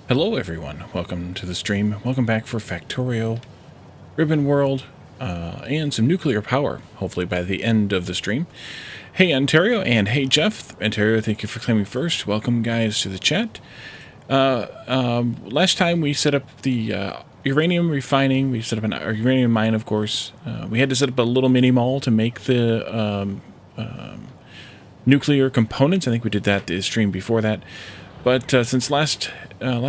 Hello everyone, welcome to the stream. Welcome back for Factorio Ribbon World and some nuclear power, hopefully by the end of the stream. Hey Ontario and hey Jeff. Ontario, thank you for claiming first. Welcome guys to the chat. Last time we set up the uranium refining, we set up a uranium mine of course. We had to set up a little mini mall to make the nuclear components. I think we did that the stream before that. But since last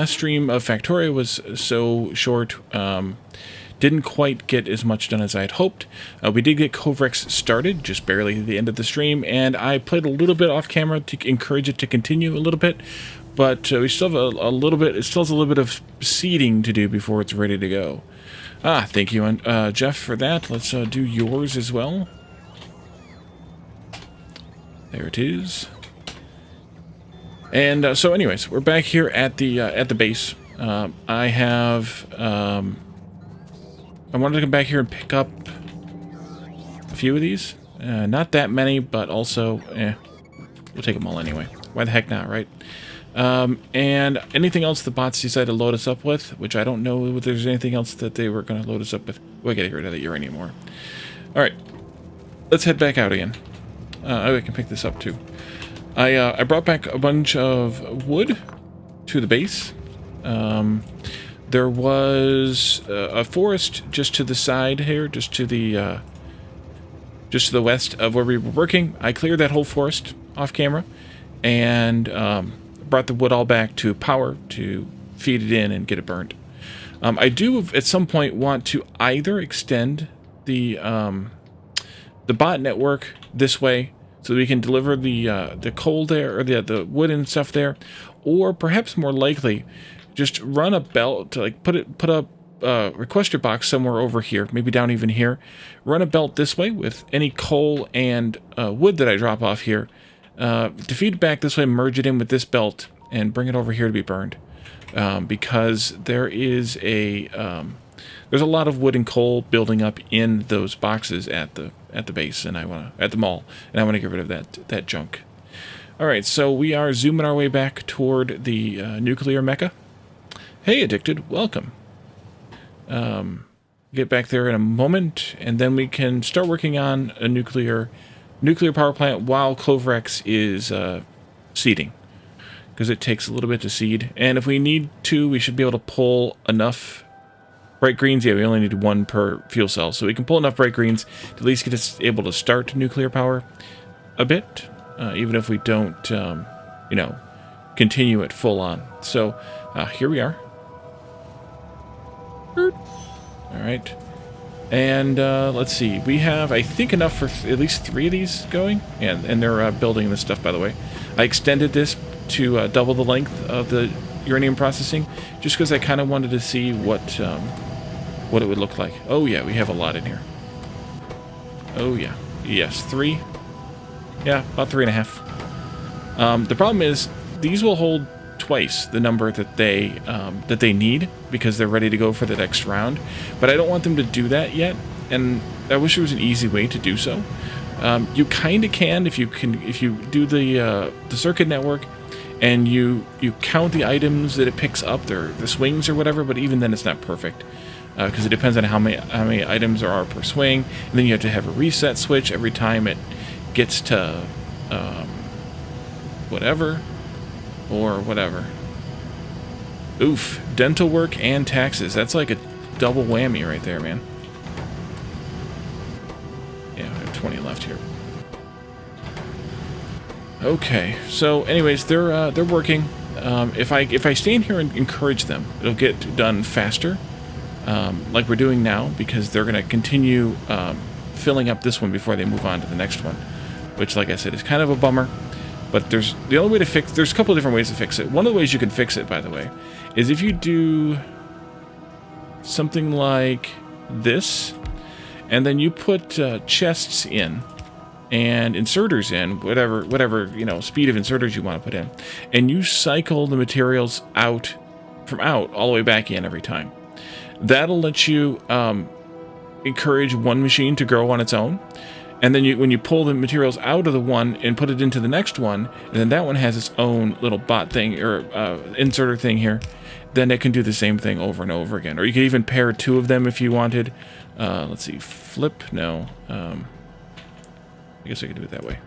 stream of Factorio was so short, didn't quite get as much done as I had hoped. We did get Covrex started, just barely at the end of the stream, and I played a little bit off camera to encourage it to continue a little bit, but we still have a little bit, it still has a little bit of seeding to do before it's ready to go. Thank you, Jeff, for that. Let's do yours as well. There it is. And so anyways, we're back here at the base. I wanted to come back here and pick up a few of these. Not that many, but also, we'll take them all anyway. Why the heck not, right? And anything else the bots decide to load us up with, which I don't know if there's anything else that they were going to load us up with. We'll get rid of the uranium ore. Alright, let's head back out again. I can pick this up too. I brought back a bunch of wood to the base. There was a forest just to the side here, just to the west of where we were working. I cleared that whole forest off camera and brought the wood all back to power to feed it in and get it burned. I do at some point want to either extend the bot network this way, so we can deliver the coal there, or the wood and stuff there, or perhaps more likely, just run a belt to like put a requester box somewhere over here, maybe down even here. Run a belt this way with any coal and wood that I drop off here, to feed back this way, merge it in with this belt, and bring it over here to be burned, because there is there's a lot of wood and coal building up in those boxes at the base, and at the mall, and I want to get rid of that junk. All right, so we are zooming our way back toward the nuclear mecca. Hey, Addicted, welcome. Get back there in a moment, and then we can start working on a nuclear power plant while Covrex is seeding, because it takes a little bit to seed, and if we need to, we should be able to pull enough bright greens. Yeah, we only need one per fuel cell, so we can pull enough bright greens to at least get us able to start nuclear power a bit, even if we don't, continue it full on. So here we are. All right, and let's see. We have, I think, enough for at least 3 of these going, and they're building this stuff. By the way, I extended this to double the length of the uranium processing, just because I kind of wanted to see what it would look like. Oh yeah, we have a lot in here. Oh yeah, yes, 3. Yeah, about 3.5. The problem is these will hold twice the number that they need, because they're ready to go for the next round. But I don't want them to do that yet, and I wish there was an easy way to do so. You kind of can if you do the circuit network, and you count the items that it picks up, the swings or whatever. But even then, it's not perfect, because it depends on how many items there are per swing, and then you have to have a reset switch every time it gets to whatever. Oof, dental work and taxes. That's like a double whammy right there, man. Yeah, I have 20 left here. Okay, so anyways, they're working. If I stand here and encourage them, it'll get done faster, like we're doing now, because they're going to continue filling up this one before they move on to the next one, which, like I said, is kind of a bummer. But there's a couple of different ways to fix it. One of the ways you can fix it, by the way, is if you do something like this, and then you put chests in and inserters in, whatever speed of inserters you want to put in, and you cycle the materials out all the way back in every time. That'll let you encourage one machine to grow on its own, And then when you pull the materials out of the one and put it into the next one, and then that one has its own little bot thing or inserter thing here, then it can do the same thing over and over again. Or you could even pair two of them if you wanted. Let's see, flip, no. I guess I could do it that way.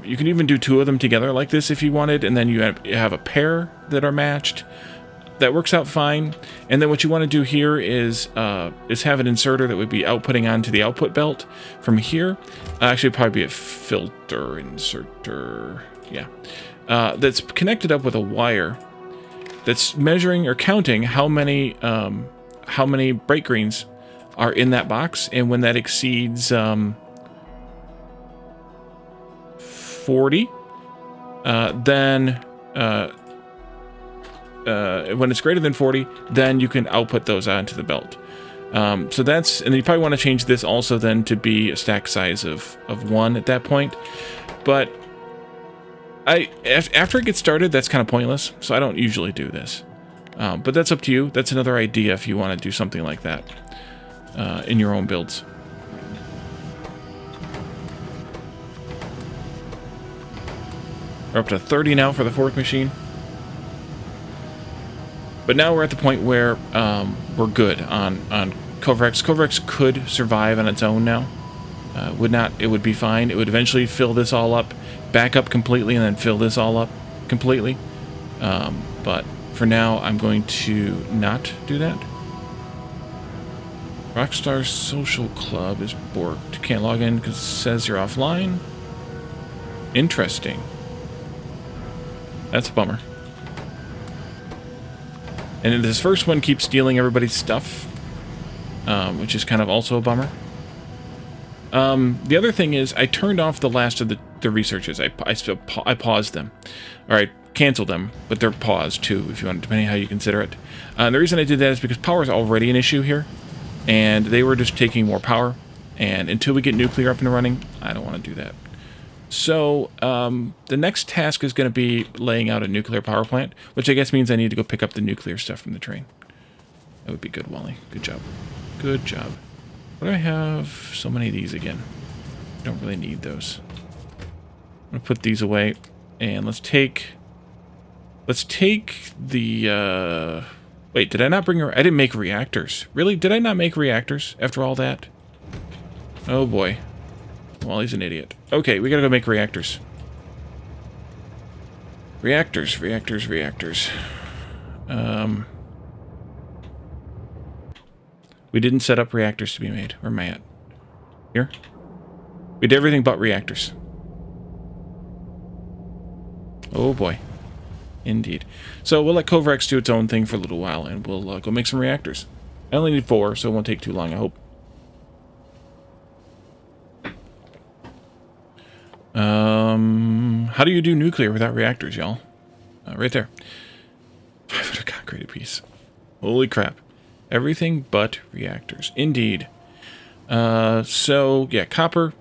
You can even do two of them together like this if you wanted, and then you have a pair that are matched. That works out fine. And then what you want to do here is have an inserter that would be outputting onto the output belt from here. Actually, it'd probably be a filter inserter. Yeah. That's connected up with a wire that's measuring or counting how many bright greens are in that box. And when that exceeds 40, then when it's greater than 40, then you can output those onto the belt. So that's, and you probably want to change this also then to be a stack size of 1 at that point. But after it gets started, that's kind of pointless, so I don't usually do this. But that's up to you. That's another idea if you want to do something like that in your own builds. We're up to 30 now for the fork machine. But now we're at the point where we're good on Kovarex. Kovarex could survive on its own now. It would be fine. It would eventually fill this all up, back up completely, and then fill this all up completely. But for now, I'm going to not do that. Rockstar Social Club is borked. Can't log in because it says you're offline. Interesting. That's a bummer. And this first one keeps stealing everybody's stuff, which is kind of also a bummer. The other thing is I turned off the last of the researches. I paused them. Or I canceled them, but they're paused too, if you want, depending on how you consider it. The reason I did that is because power is already an issue here, and they were just taking more power. And until we get nuclear up and running, I don't want to do that. So, the next task is going to be laying out a nuclear power plant, which I guess means I need to go pick up the nuclear stuff from the train. That would be good, Wally. Good job. Good job. Why do I have so many of these again? I don't really need those. I'm going to put these away, and let's take the, wait, did I not bring, I didn't make reactors. Really? Did I not make reactors after all that? Oh boy. Well, he's an idiot. Okay, we gotta go make reactors. Reactors. We didn't set up reactors to be made. Where am I at? Here? We did everything but reactors. Oh boy. Indeed. So we'll let Kovarex do its own thing for a little while, and we'll go make some reactors. I only need 4, so it won't take too long, I hope. How do you do nuclear without reactors, y'all? Right there. 500 concrete a piece. Holy crap. Everything but reactors. Indeed. So, yeah, copper,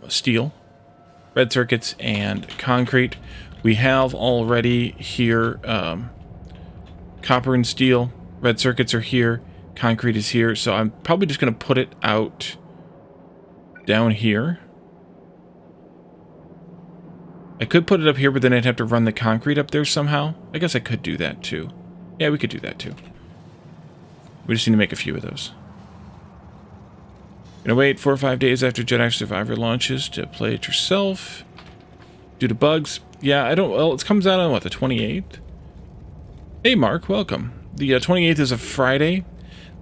steel, red circuits, and concrete. We have already here copper and steel. Red circuits are here. Concrete is here. So I'm probably just going to put it out down here. I could put it up here, but then I'd have to run the concrete up there somehow. I guess I could do that too. Yeah, we could do that too. We just need to make a few of those. Gonna wait 4 or 5 days after Jedi Survivor launches to play it yourself. Due to bugs. Yeah, I don't... Well, it comes out on, what, the 28th? Hey, Mark, welcome. The 28th is a Friday.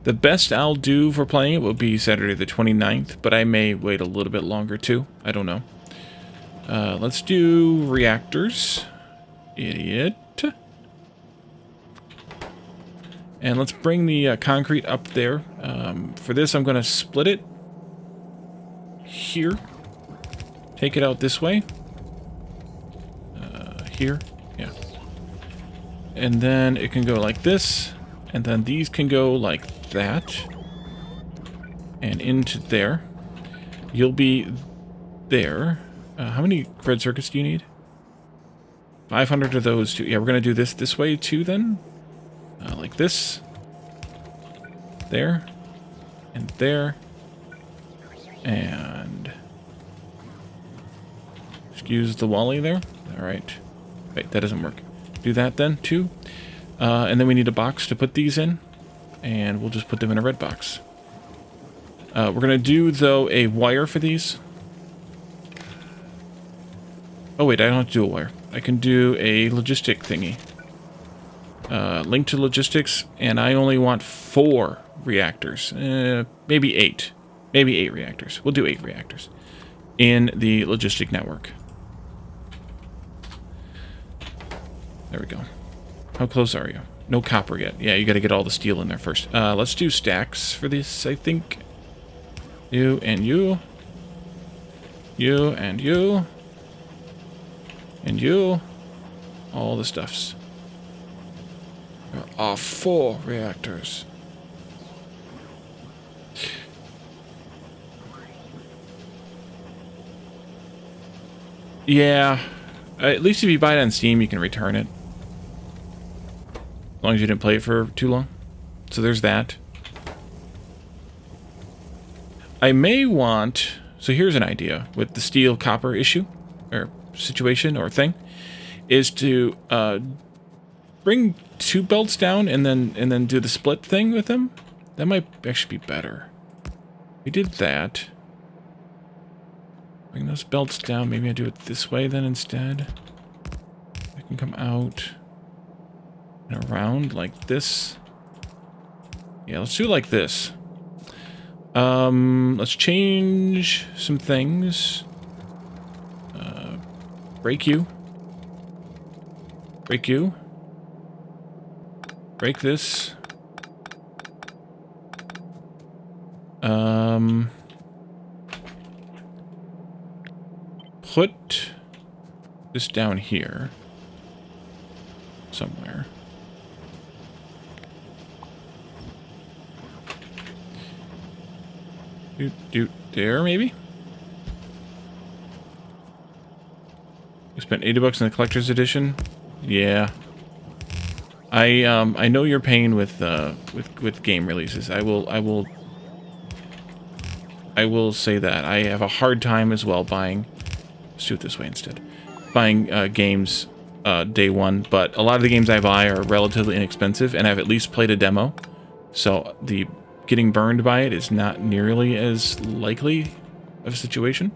The best I'll do for playing it will be Saturday the 29th, but I may wait a little bit longer too. I don't know. Let's do reactors. Idiot. And let's bring the concrete up there. For this, I'm going to split it here. Take it out this way. Here. Yeah. And then it can go like this. And then these can go like that. And into there. You'll be there. How many red circuits do you need? 500 of those too. Yeah, we're going to do this way too then. Like this. There. And there. And excuse the Wally there. All right. Wait, that doesn't work. Do that then, too. And then we need a box to put these in. And we'll just put them in a red box. We're going to do, though, a wire for these. Oh, wait, I don't have to do a wire. I can do a logistic thingy. Link to logistics, and I only want 4 reactors. Maybe 8. Maybe 8 reactors. We'll do 8 reactors in the logistic network. There we go. How close are you? No copper yet. Yeah, you got to get all the steel in there first. Let's do stacks for this, I think. You and you. You and you. And you. All the stuffs. There are 4 reactors. Yeah. At least if you buy it on Steam, you can return it. As long as you didn't play it for too long. So there's that. I may want... So here's an idea with the steel copper issue, or situation, or thing, is to bring 2 belts down and then do the split thing with them. That might actually be better. We did that. Bring those belts down. Maybe I do it this way then instead. I can come out and around like this. Yeah, let's do it like this. Let's change some things. Break you. Break you. Break this. Put this down here somewhere. There, maybe? You spent $80 in the collector's edition? Yeah. I know your pain with game releases. I will say that. I have a hard time as well buying... Let's do it this way instead. Buying games day one, but a lot of the games I buy are relatively inexpensive, and I've at least played a demo. So the getting burned by it is not nearly as likely of a situation.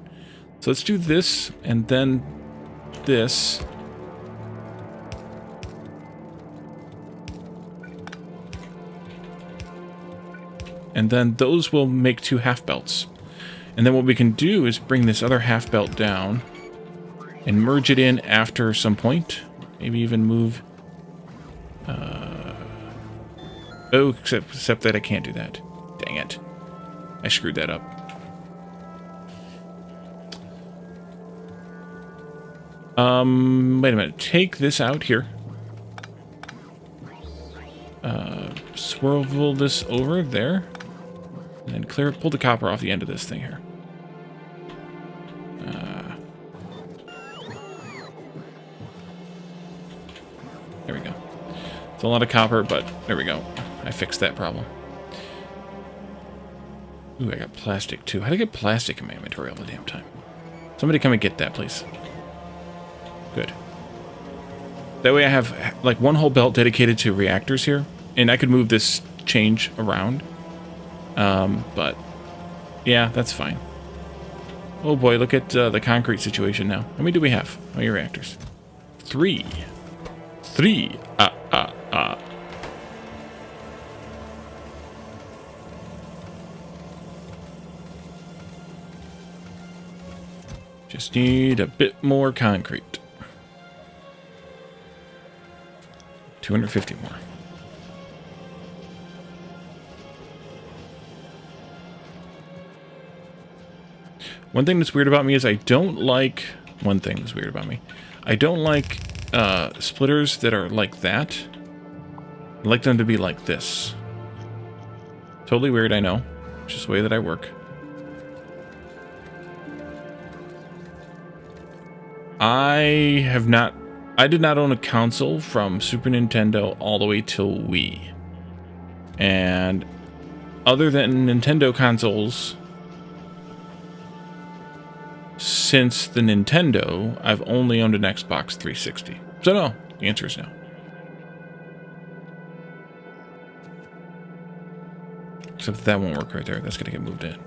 So let's do this, and then this. And then those will make 2 half belts. And then what we can do is bring this other half belt down and merge it in after some point. Maybe even move... Oh, except that I can't do that. Dang it. I screwed that up. Wait a minute. Take this out here. Swivel this over there. And then pull the copper off the end of this thing here. There we go. It's a lot of copper, but there we go. I fixed that problem. Ooh, I got plastic too. How do I get plastic in my inventory all the damn time? Somebody come and get that, please. Good. That way I have like one whole belt dedicated to reactors here, and I could move this change around. But yeah, that's fine. Oh boy, look at the concrete situation now. How many do we have? How many reactors? 3. 3. Just need a bit more concrete. 250 more. One thing that's weird about me is I don't like... One thing that's weird about me. I don't like splitters that are like that. I like them to be like this. Totally weird, I know. It's just the way that I work. I did not own a console from Super Nintendo all the way till Wii. And other than Nintendo consoles, since the Nintendo, I've only owned an Xbox 360. So no, the answer is no. Except that won't work right there. That's going to get moved in.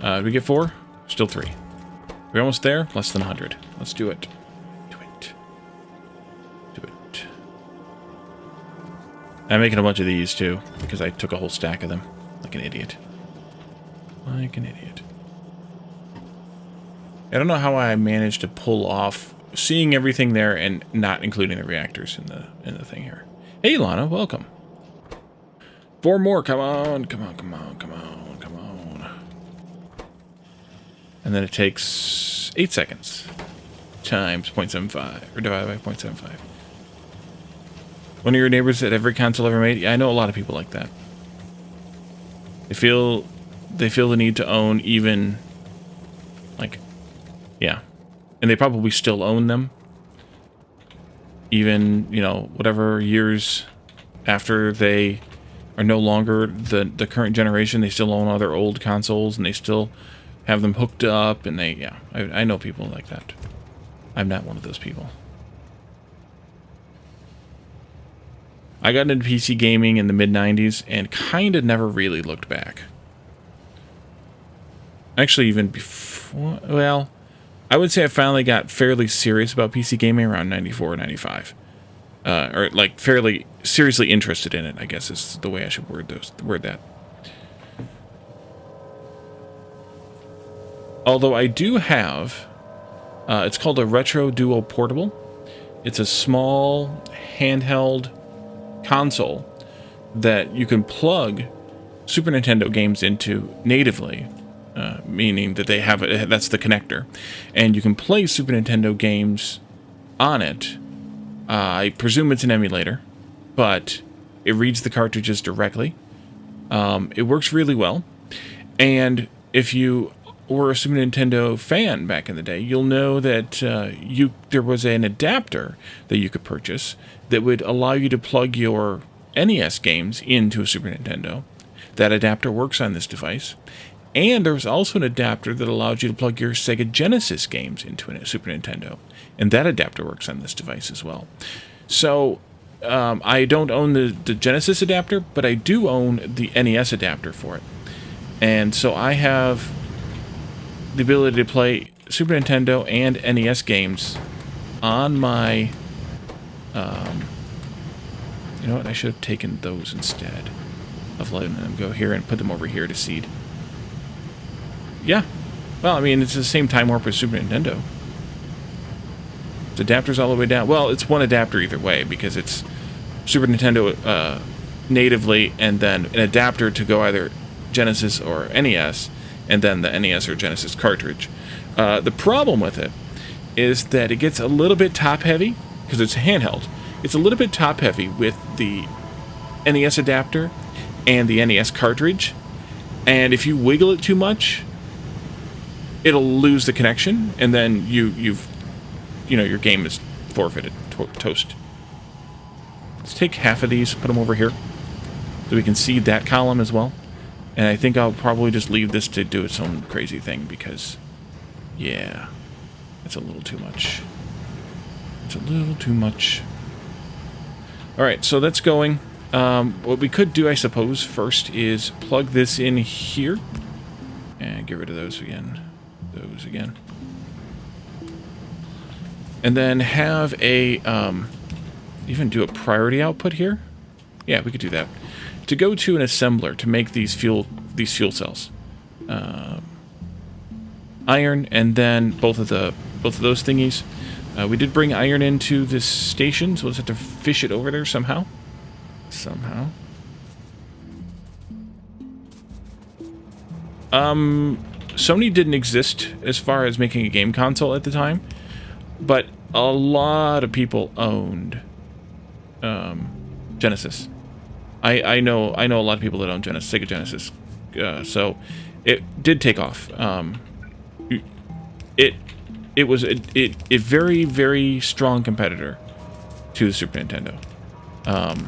Did we get 4? Still 3. We're almost there. Less than 100. Let's do it. Do it. Do it. I'm making a bunch of these, too, because I took a whole stack of them. Like an idiot. Like an idiot. I don't know how I managed to pull off seeing everything there and not including the reactors in the thing here. Hey, Lana, welcome. 4 more. Come on. Come on, come on, come on, come on. And then it takes 8 seconds times 0.75, or divided by 0.75. One of your neighbors that every console ever made? Yeah, I know a lot of people like that. They feel the need to own even, like, yeah. And they probably still own them. Even, you know, whatever years after they are no longer the current generation, they still own other old consoles, and they still have them hooked up, and they, yeah. I know people like that. I'm not one of those people. I got into PC gaming in the mid-90s and kind of never really looked back. Actually, even before, well, I would say I finally got fairly serious about PC gaming around 94 or 95. Or, like, fairly seriously interested in it, I guess is the way I should word that. Although I do have, it's called a Retro Duo Portable. It's a small, handheld console that you can plug Super Nintendo games into natively, meaning that they have it, that's the connector, and you can play Super Nintendo games on it. I presume it's an emulator, but it reads the cartridges directly. It works really well, and if you were a Super Nintendo fan back in the day, you'll know that there was an adapter that you could purchase that would allow you to plug your NES games into a Super Nintendo. That adapter works on this device. And there was also an adapter that allowed you to plug your Sega Genesis games into a Super Nintendo. And that adapter works on this device as well. So, I don't own the Genesis adapter, but I do own the NES adapter for it. And so I have the ability to play Super Nintendo and NES games on my... you know what? I should have taken those instead of letting them go here and put them over here to seed. Yeah. Well, I mean, it's the same time warp as Super Nintendo. It's adapters all the way down. Well, it's one adapter either way, because it's Super Nintendo natively, and then an adapter to go either Genesis or NES, and then the NES or Genesis cartridge. The problem with it is that it gets a little bit top-heavy, because it's handheld. It's a little bit top-heavy with the NES adapter and the NES cartridge, and if you wiggle it too much, it'll lose the connection, and then you know, your game is forfeited, toast. Let's take half of these, put them over here, so we can seed that column as well. And I think I'll probably just leave this to do its own crazy thing, because, yeah, it's a little too much. It's a little too much. Alright, so that's going. What we could do, I suppose, first is plug this in here. And get rid of those again. Those again. And then have a, even do a priority output here. Yeah, we could do that. To go to an assembler to make these fuel cells. Iron, and then both of those thingies. We did bring iron into this station, so we'll just have to fish it over there somehow. Sony didn't exist as far as making a game console at the time, but a lot of people owned Genesis. I know a lot of people that own Sega Genesis, so it did take off. It was a very, very strong competitor to the Super Nintendo. I'm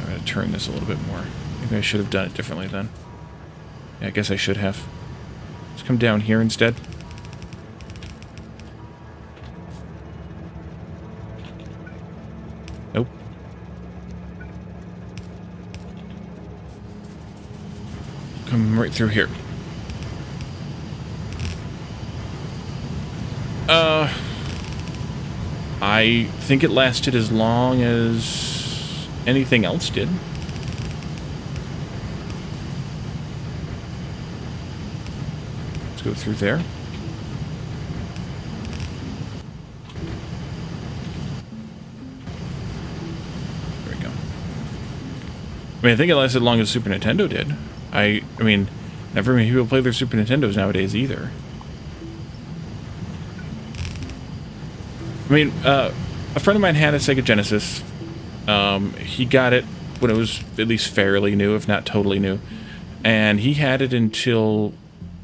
going to turn this a little bit more. Maybe I should have done it differently then. Yeah, I guess I should have. Let's come down here instead. Nope. Come right through here. I think it lasted as long as anything else did. Let's go through there. There we go. I mean, I think it lasted as long as Super Nintendo did. I mean, never many people play their Super Nintendos nowadays either. I mean, a friend of mine had a Sega Genesis. He got it when it was at least fairly new, if not totally new. And he had it until,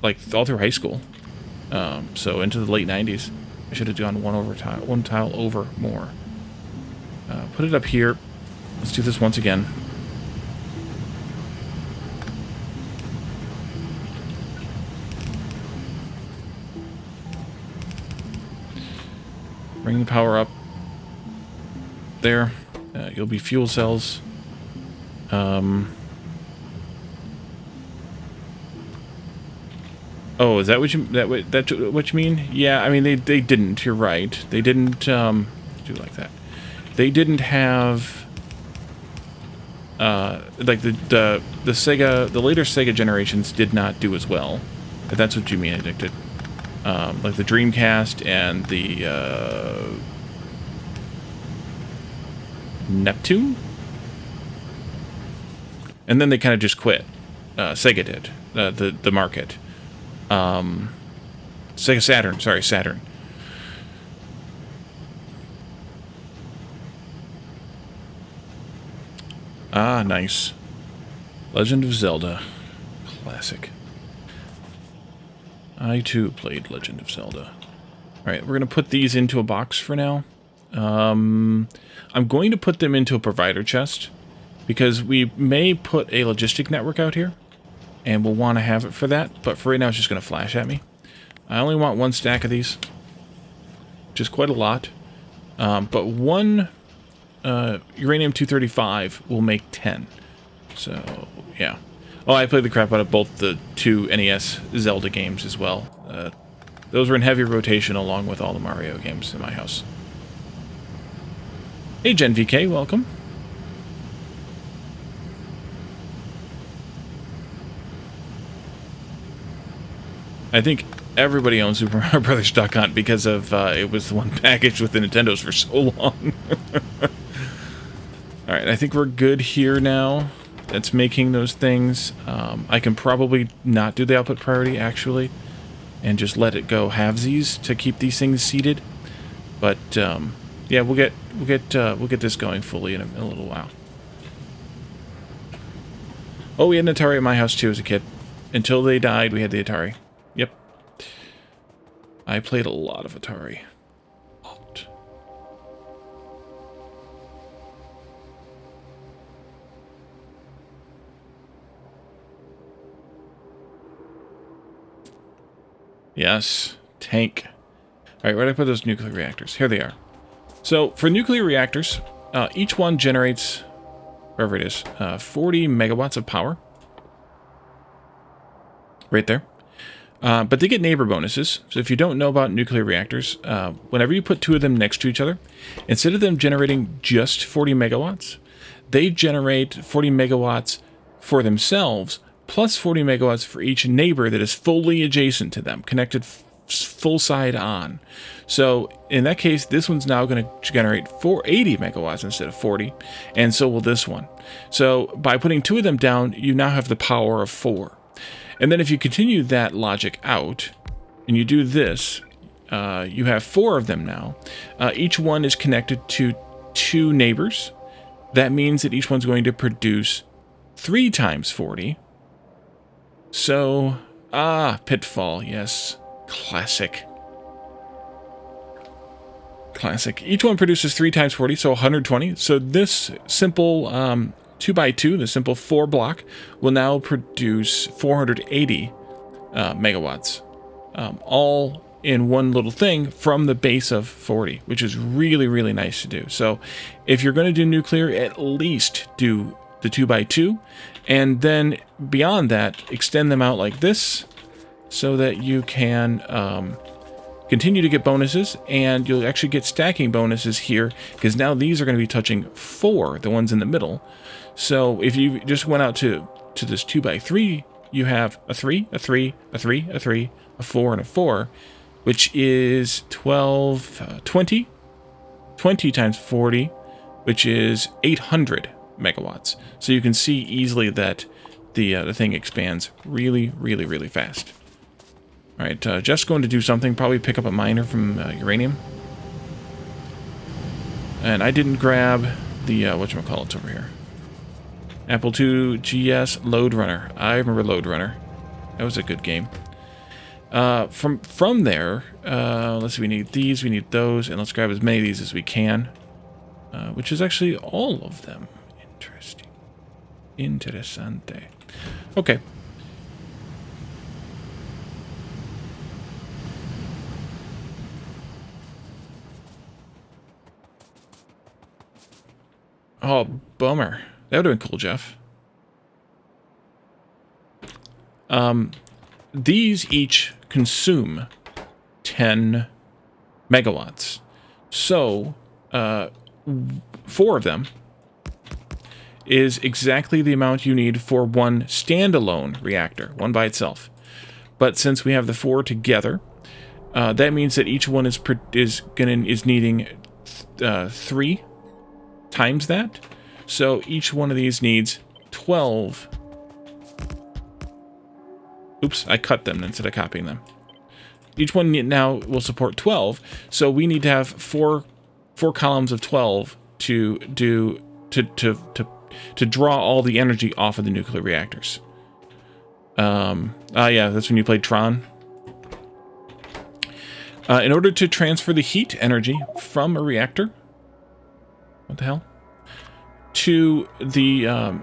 like, all through high school. So into the late 90s. I should have gone one tile over more. Put it up here. Let's do this once again. Bring the power up. There. You'll be fuel cells. Oh, is that what you mean? Yeah, I mean they didn't. You're right. They didn't do like that. They didn't have like the Sega, the later Sega generations did not do as well. If that's what you mean, Addicted. Like the Dreamcast and the Neptune? And then they kind of just quit. Sega did. The market. Sega Saturn. Sorry, Saturn. Ah, nice. Legend of Zelda. Classic. I, too, played Legend of Zelda. Alright, we're going to put these into a box for now. I'm going to put them into a provider chest, because we may put a logistic network out here, and we'll want to have it for that, but for right now it's just going to flash at me. I only want one stack of these, which is quite a lot, but one uranium-235 will make 10. So, yeah. Oh, I played the crap out of both the two NES Zelda games as well. Those were in heavy rotation along with all the Mario games in my house. Hey, Gen VK, welcome. I think everybody owns Super Mario Brothers Duck Hunt because of it was the one package with the Nintendos for so long. Alright, I think we're good here now. That's making those things. I can probably not do the output priority, actually, and just let it go halvesies to keep these things seated. But yeah, we'll get this going fully in a little while. Oh, we had an Atari at my house too as a kid. Until they died, we had the Atari. Yep. I played a lot of Atari. Yes, tank. Alright, where did I put those nuclear reactors? Here they are. So, for nuclear reactors, each one generates, wherever it is, 40 megawatts of power. Right there. But they get neighbor bonuses. So if you don't know about nuclear reactors, whenever you put two of them next to each other, instead of them generating just 40 megawatts, they generate 40 megawatts for themselves, plus 40 megawatts for each neighbor that is fully adjacent to them, connected full side on. So in that case, this one's now going to generate 80 megawatts instead of 40, and so will this one. So by putting two of them down, you now have the power of 4. And then if you continue that logic out, and you do this, you have 4 of them now. Each one is connected to 2 neighbors. That means that each one's going to produce 3 times 40. So, Pitfall, yes. Classic. Classic. Each one produces 3 times 40, so 120. So this simple 2x2, the simple 4 block, will now produce 480 megawatts, all in one little thing from the base of 40, which is really, really nice to do. So if you're going to do nuclear, at least do the 2x2, and then beyond that, extend them out like this so that you can continue to get bonuses, and you'll actually get stacking bonuses here, because now these are going to be touching 4, the ones in the middle. So if you just went out to this 2x3, you have a 3, a 3, a 3, a 3, a 4, and a 4, which is 12, 20 times 40, which is 800 megawatts. So you can see easily that the thing expands really, really, really fast. All right, Jeff's going to do something, probably pick up a miner from uranium. And I didn't grab the, whatchamacallits over here. Apple II GS Load Runner. I remember Load Runner. That was a good game. From there, let's see, we need these, we need those, and let's grab as many of these as we can. Which is actually all of them. Interesting. Interessante. Okay. Oh, bummer. That would have been cool, Jeff. These each consume 10 megawatts. So, 4 of them is exactly the amount you need for one standalone reactor, one by itself. But since we have the 4 together, that means that each one is needing 3 times that. So each one of these needs 12. Oops, I cut them instead of copying them. Each one now will support 12, so we need to have four columns of 12 to draw all the energy off of the nuclear reactors. Yeah, that's when you played Tron. In order to transfer the heat energy from a reactor, what the hell, to the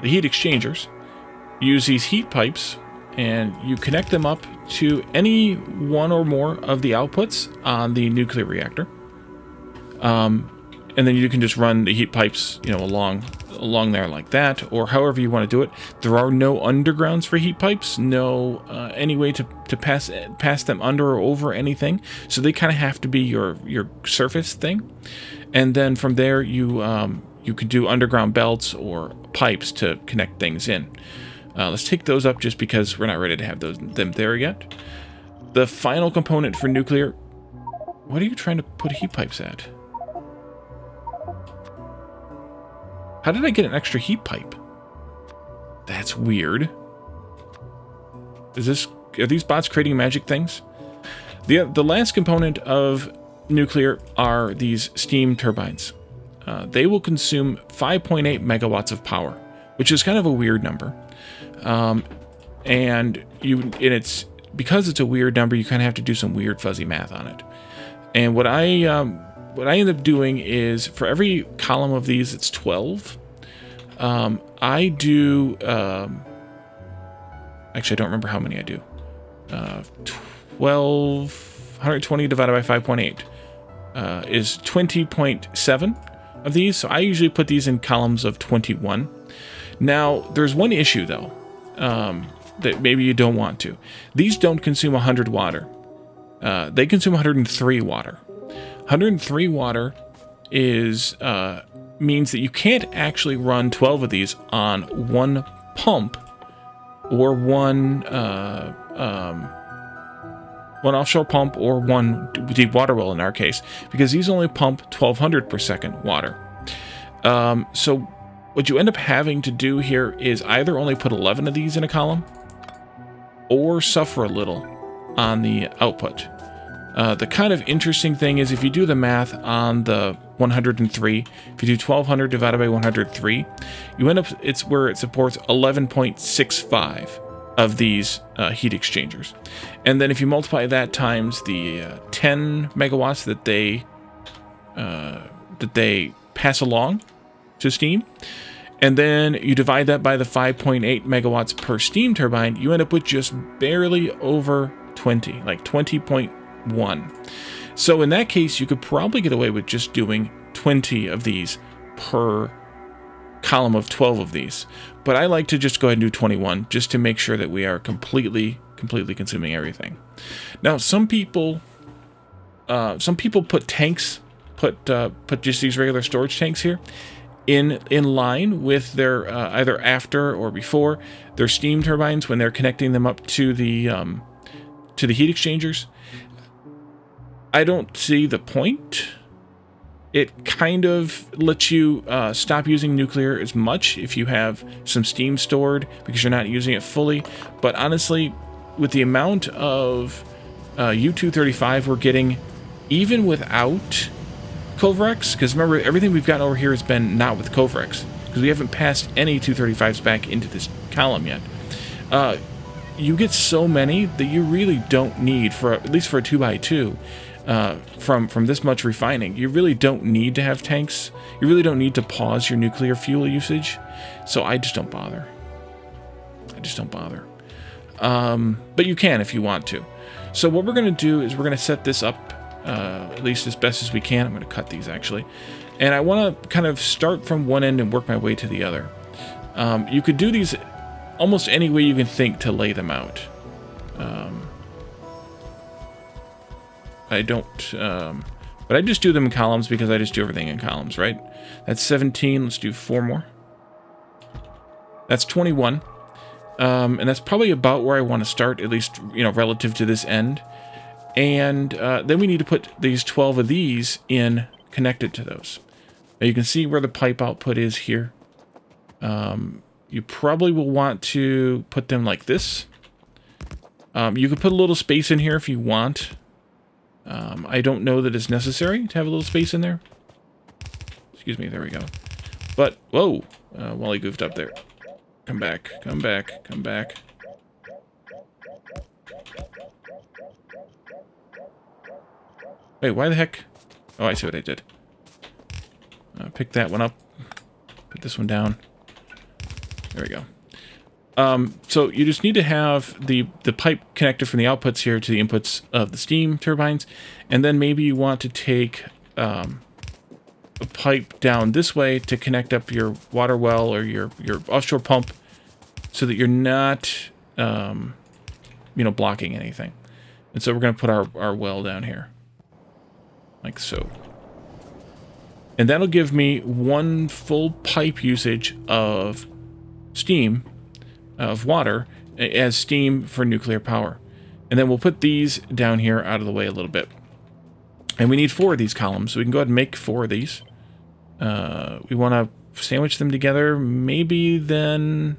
heat exchangers, use these heat pipes, and you connect them up to any one or more of the outputs on the nuclear reactor. And then you can just run the heat pipes, along there like that, or however you want to do it. There are no undergrounds for heat pipes, no any way to pass them under or over anything. So they kind of have to be your surface thing. And then from there, you could do underground belts or pipes to connect things in. Let's take those up just because we're not ready to have them there yet. The final component for nuclear. What are you trying to put heat pipes at? How did I get an extra heat pipe? That's weird. Are these bots creating magic things? The last component of nuclear are these steam turbines. They will consume 5.8 megawatts of power, which is kind of a weird number. And it's because it's a weird number, you kind of have to do some weird fuzzy math on it. And what I end up doing is, for every column of these, it's 12. I do, actually, I don't remember how many I do. 120 divided by 5.8 is 20.7 of these. So I usually put these in columns of 21. Now, there's one issue, though, that maybe you don't want to. These don't consume 100 water. They consume 103 water. 103 water is means that you can't actually run 12 of these on one pump or one offshore pump or one deep water well in our case, because these only pump 1200 per second water. So what you end up having to do here is either only put 11 of these in a column or suffer a little on the output. The kind of interesting thing is, if you do the math on the 103, if you do 1200 divided by 103, you end up, it's where it supports 11.65 of these heat exchangers. And then if you multiply that times the 10 megawatts that they pass along to steam, and then you divide that by the 5.8 megawatts per steam turbine, you end up with just barely over 20, like 20.1. So in that case, you could probably get away with just doing 20 of these per column of 12 of these. But I like to just go ahead and do 21, just to make sure that we are completely consuming everything. Now, some people put tanks, put just these regular storage tanks here in line with their either after or before their steam turbines when they're connecting them up to the heat exchangers. I don't see the point. It kind of lets you stop using nuclear as much if you have some steam stored because you're not using it fully. But honestly, with the amount of U-235 we're getting, even without Covrex, because remember, everything we've gotten over here has been not with Covrex, because we haven't passed any 235s back into this column yet. You get so many that you really don't need, for at least for a 2x2, from this much refining. You really don't need to have tanks. You really don't need to pause your nuclear fuel usage. So I just don't bother. But you can if you want to. So what we're going to do is we're going to set this up at least as best as we can. I'm going to cut these actually. And I want to kind of start from one end and work my way to the other. You could do these almost any way you can think to lay them out. I don't, but I just do them in columns because I just do everything in columns, right? That's 17. Let's do 4 more. That's 21. And that's probably about where I want to start, at least, you know, relative to this end. And then we need to put these 12 of these in connected to those. Now you can see where the pipe output is here. You probably will want to put them like this. You could put a little space in here if you want. I don't know that it's necessary to have a little space in there. Excuse me, there we go. But, whoa, Wally goofed up there. Come back, come back, come back. Wait, why the heck? Oh, I see what I did. Pick that one up. Put this one down. There we go. So you just need to have the pipe connected from the outputs here to the inputs of the steam turbines, and then maybe you want to take a pipe down this way to connect up your water well or your offshore pump, so that you're not blocking anything. And so we're going to put our well down here, like so. And that'll give me one full pipe usage of steam, of water, as steam for nuclear power. And then we'll put these down here out of the way a little bit. And we need 4 of these columns, so we can go ahead and make 4 of these. We want to sandwich them together. Maybe then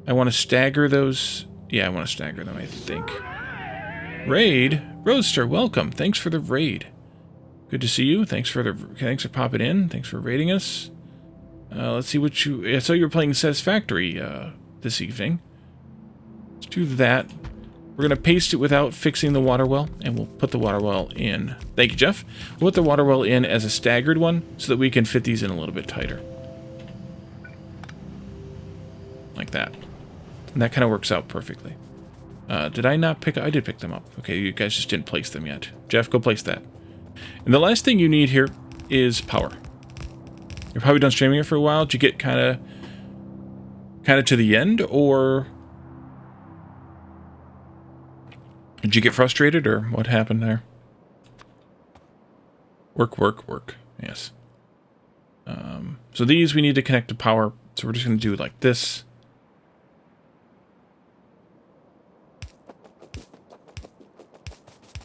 I want to stagger those. Yeah, I want to stagger them, I think. Raid? Roadster, welcome. Thanks for the raid. Good to see you. Thanks for popping in. Thanks for raiding us. Let's see what you... I saw you were playing Satisfactory this evening. Let's do that. We're going to paste it without fixing the water well, and we'll put the water well in. Thank you, Jeff. We'll put the water well in as a staggered one so that we can fit these in a little bit tighter. Like that. And that kind of works out perfectly. Did I not pick... I did pick them up. Okay, you guys just didn't place them yet. Jeff, go place that. And the last thing you need here is power. You're probably done streaming it for a while. Did you get kind of to the end, or did you get frustrated, or what happened there? Work. Yes. So these we need to connect to power. So we're just going to do it like this.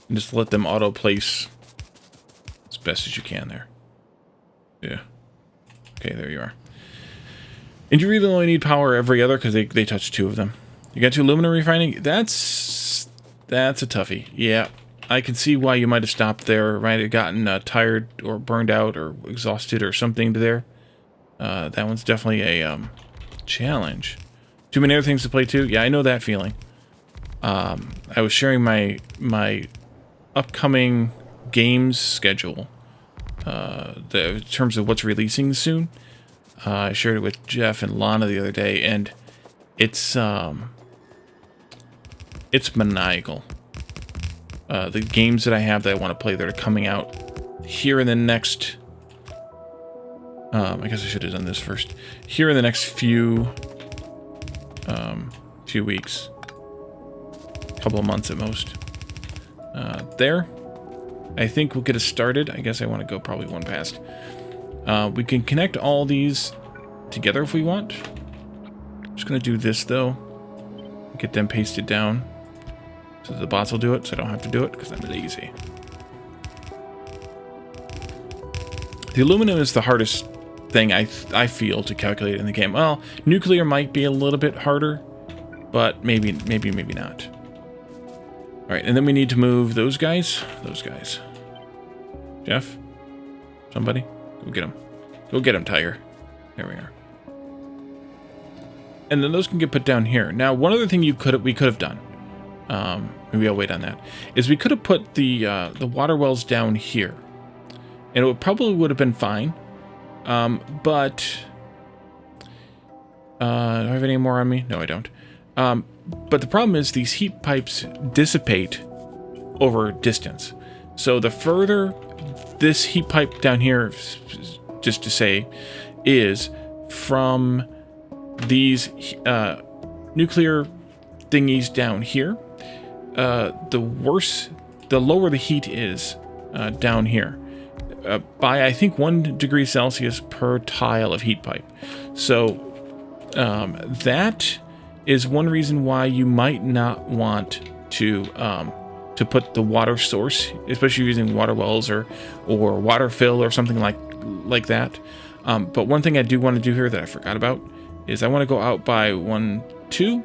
And just let them auto place as best as you can there. Yeah. Okay, there you are. And you really only need power every other because they touch 2 of them. You got 2 aluminum refining? That's a toughie. Yeah, I can see why you might have stopped there. Might have gotten tired or burned out or exhausted or something there. That one's definitely a challenge. Too many other things to play too? Yeah, I know that feeling. I was sharing my upcoming games schedule. In terms of what's releasing soon. I shared it with Jeff and Lana the other day, and it's maniacal. The games that I have that I want to play that are coming out here in the next... I guess I should have done this first. Here in the next few weeks. Couple of months at most. There. I think we'll get us started. I guess I want to go probably one past. We can connect all these together if we want. I'm just going to do this, though. Get them pasted down. So the bots will do it, so I don't have to do it, because I'm lazy. The aluminum is the hardest thing I feel to calculate in the game. Well, nuclear might be a little bit harder, but maybe not. Alright, and then we need to move those guys. Jeff? Somebody? Go get them. Go get them, Tiger. There we are. And then those can get put down here. Now, one other thing we could have done, maybe I'll wait on that, is we could have put the water wells down here. And it probably would have been fine. But do I have any more on me? No, I don't. But the problem is these heat pipes dissipate over distance. So the further this heat pipe down here, just to say, is from these nuclear thingies down here, the lower the heat is down here. By, I think, 1 degree Celsius per tile of heat pipe. So that is one reason why you might not want to put the water source, especially using water wells or water fill or something like that. But one thing I do want to do here that I forgot about is I want to go out by 1, 2,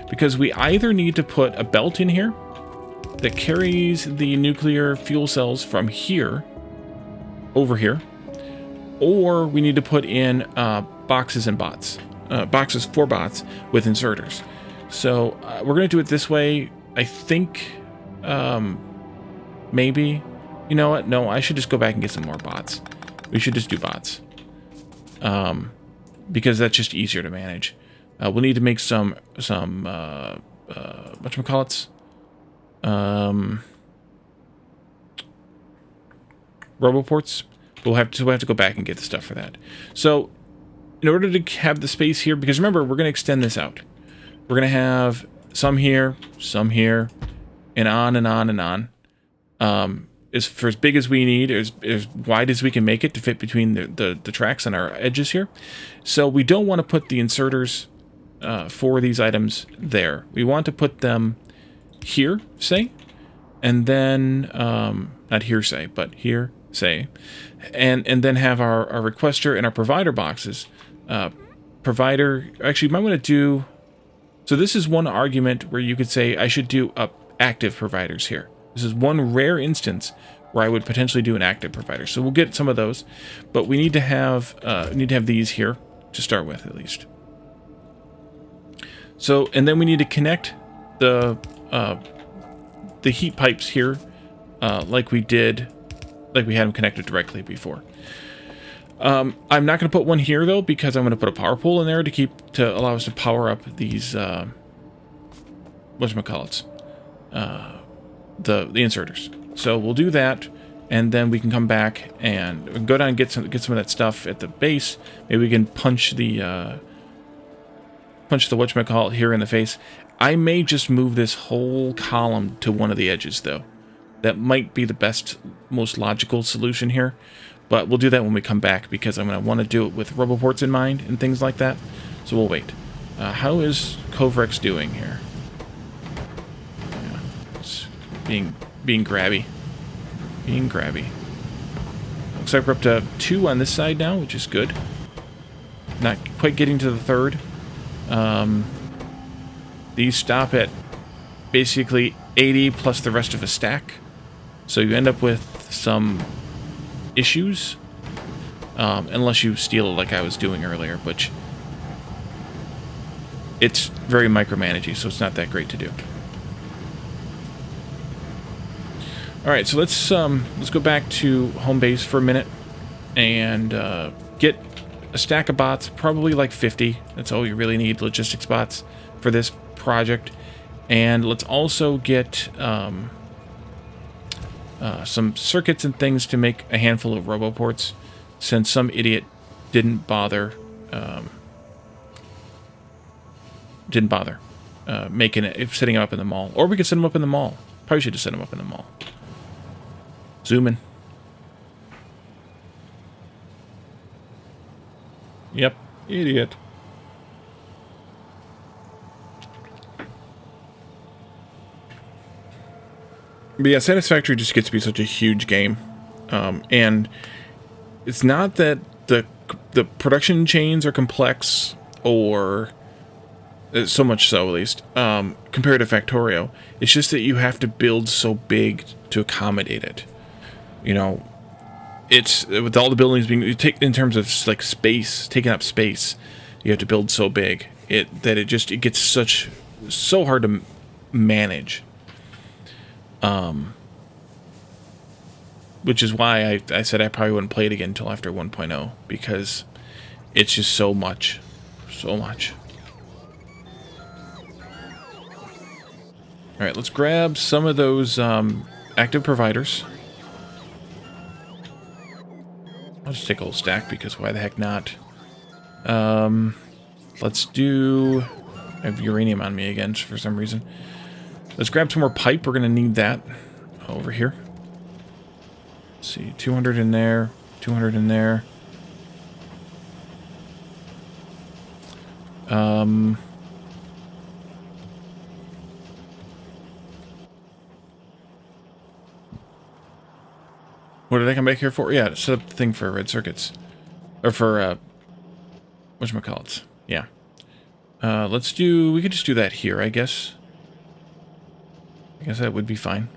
because we either need to put a belt in here that carries the nuclear fuel cells from here over here, or we need to put in boxes and bots. Boxes for bots with inserters. So we're going to do it this way. I think maybe, you know what? No, I should just go back and get some more bots. We should just do bots. Because that's just easier to manage. We'll need to make some whatchamacallits? Roboports. We'll have to go back and get the stuff for that. So in order to have the space here, because remember, we're going to extend this out. We're going to have some here, and on and on and on. For as big as we need, as wide as we can make it to fit between the tracks and our edges here. So we don't want to put the inserters for these items there. We want to put them here, say, and then, not here, say, but here, say, and then have our requester and our provider boxes. Actually, you might want to do, so this is one argument where you could say I should do active providers here. This is one rare instance where I would potentially do an active provider. So we'll get some of those, but we need to have these here to start with, at least. So, and then we need to connect the heat pipes here, like we had them connected directly before. I'm not going to put one here though, because I'm going to put a power pole in there to allow us to power up these whatchamacallits, the inserters. So we'll do that, and then we can come back and go down and get some of that stuff at the base. Maybe we can punch the whatchamacallit here in the face. I may just move this whole column to one of the edges though. That might be the best, most logical solution here. But we'll do that when we come back, because I'm going to want to do it with roboports in mind and things like that. So we'll wait. How is Kovrex doing here? Yeah, it's being grabby. Being grabby. Looks like we're up to 2 on this side now, which is good. Not quite getting to the 3rd. These stop at basically 80 plus the rest of a stack. So you end up with some issues, unless you steal it like I was doing earlier, which it's very micromanaging, so it's not that great to do. All right, so let's go back to home base for a minute and get a stack of bots, probably like 50. That's all you really need, logistics bots, for this project. And let's also get some circuits and things to make a handful of roboports, since some idiot didn't bother making it, setting it up in the mall. Or we could set them up in the mall. Probably should have set them up in the mall. Zoom in. Yep, idiot. But yeah, Satisfactory just gets to be such a huge game. And it's not that the production chains are complex, or so much so at least, compared to Factorio. It's just that you have to build so big to accommodate it. You know, it's with all the buildings being in terms of like space, taking up space, you have to build so big it gets so hard to manage. Which is why I said I probably wouldn't play it again until after 1.0, because it's just so much. So much. Alright, let's grab some of those active providers. I'll just take a whole stack, because why the heck not? Let's do... I have uranium on me again for some reason. Let's grab some more pipe. We're going to need that over here. Let's see, 200 in there, 200 in there. What did I come back here for? Yeah, to set up the thing for red circuits. Or for, whatchamacallits. Yeah. We could just do that here, I guess. I guess that would be fine.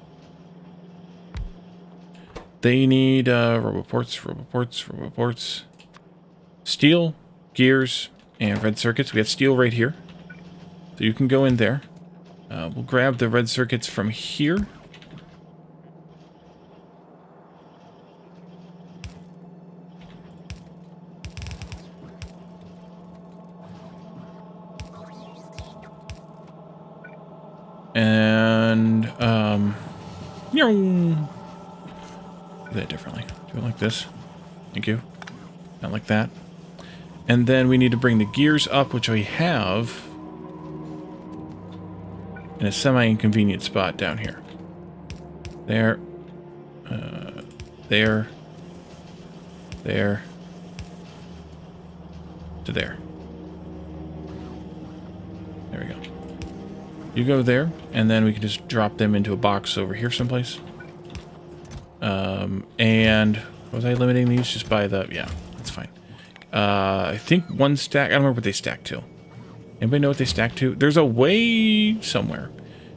They need, roboports. Steel, gears, and red circuits. We have steel right here. So you can go in there. We'll grab the red circuits from here. And, do that differently. Do it like this. Thank you. Not like that. And then we need to bring the gears up, which we have in a semi-inconvenient spot down here. There. There. There. To there. There we go. You go there, and then we can just drop them into a box over here someplace. And was I limiting these just by the... Yeah, that's fine. I think one stack... I don't remember what they stack to. Anybody know what they stack to? There's a way somewhere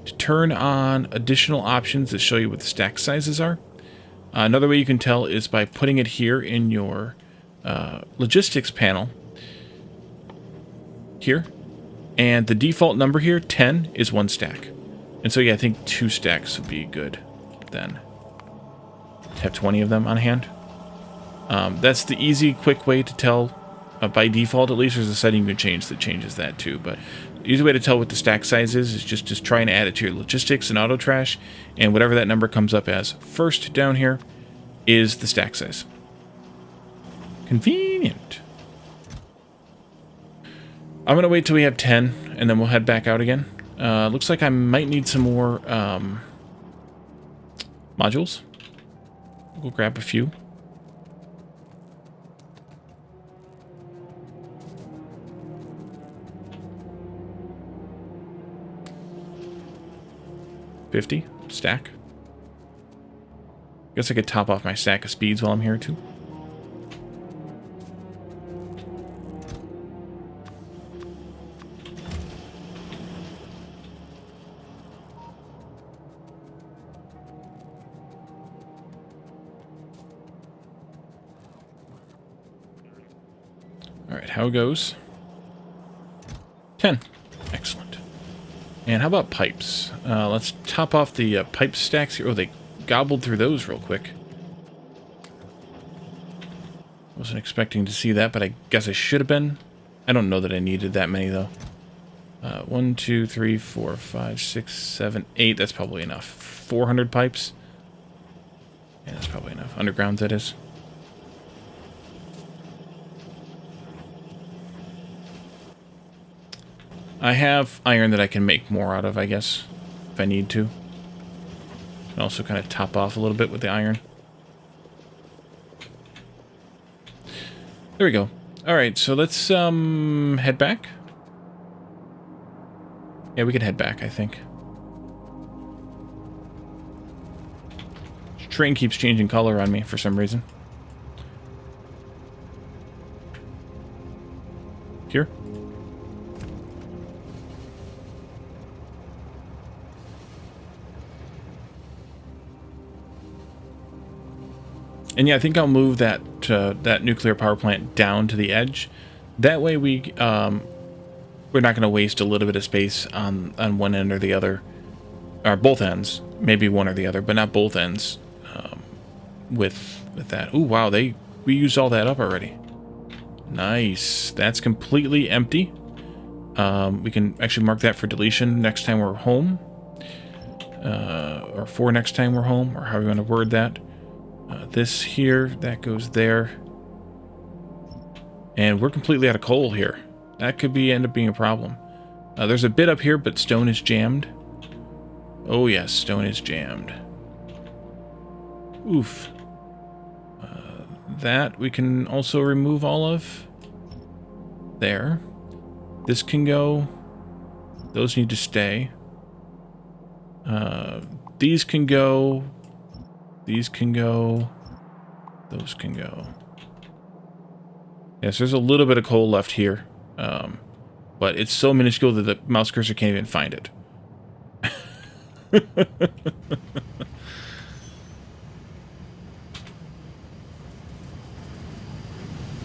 to turn on additional options that show you what the stack sizes are. Another way you can tell is by putting it here in your logistics panel. Here. And the default number here, 10, is one stack. And so, yeah, I think 2 stacks would be good then. Have 20 of them on hand. That's the easy, quick way to tell. By default, at least, there's a setting you can change that changes that too. But the easy way to tell what the stack size is just try and add it to your logistics and auto trash, and whatever that number comes up as first down here is the stack size. Convenient. I'm going to wait till we have 10, and then we'll head back out again. Looks like I might need some more modules. We'll grab a few. $50 stack. Guess I could top off my stack of speeds while I'm here too. All right, how it goes? 10. Excellent. And how about pipes? Let's top off the pipe stacks here. Oh, they gobbled through those real quick. Wasn't expecting to see that, but I guess I should have been. I don't know that I needed that many, though. 1, 2, 3, 4, 5, 6, 7, 8. That's probably enough. 400 pipes. Yeah, that's probably enough. Underground, that is. I have iron that I can make more out of, I guess, if I need to. And also kind of top off a little bit with the iron. There we go. Alright, so let's head back. Yeah, we can head back, I think. The train keeps changing color on me for some reason. Here? And yeah, I think I'll move that that nuclear power plant down to the edge. That way we're not going to waste a little bit of space on one end or the other, or both ends. Maybe one or the other, but not both ends. With that. Ooh, wow, we used all that up already. Nice. That's completely empty. We can actually mark that for deletion next time we're home, or for next time we're home, or however you want to word that. This here, that goes there. And we're completely out of coal here. That could end up being a problem. There's a bit up here, but stone is jammed. Oh yes, stone is jammed. Oof. That we can also remove all of. There. This can go. Those need to stay. These can go. These can go. Those can go. Yes, there's a little bit of coal left here. But it's so minuscule that the mouse cursor can't even find it.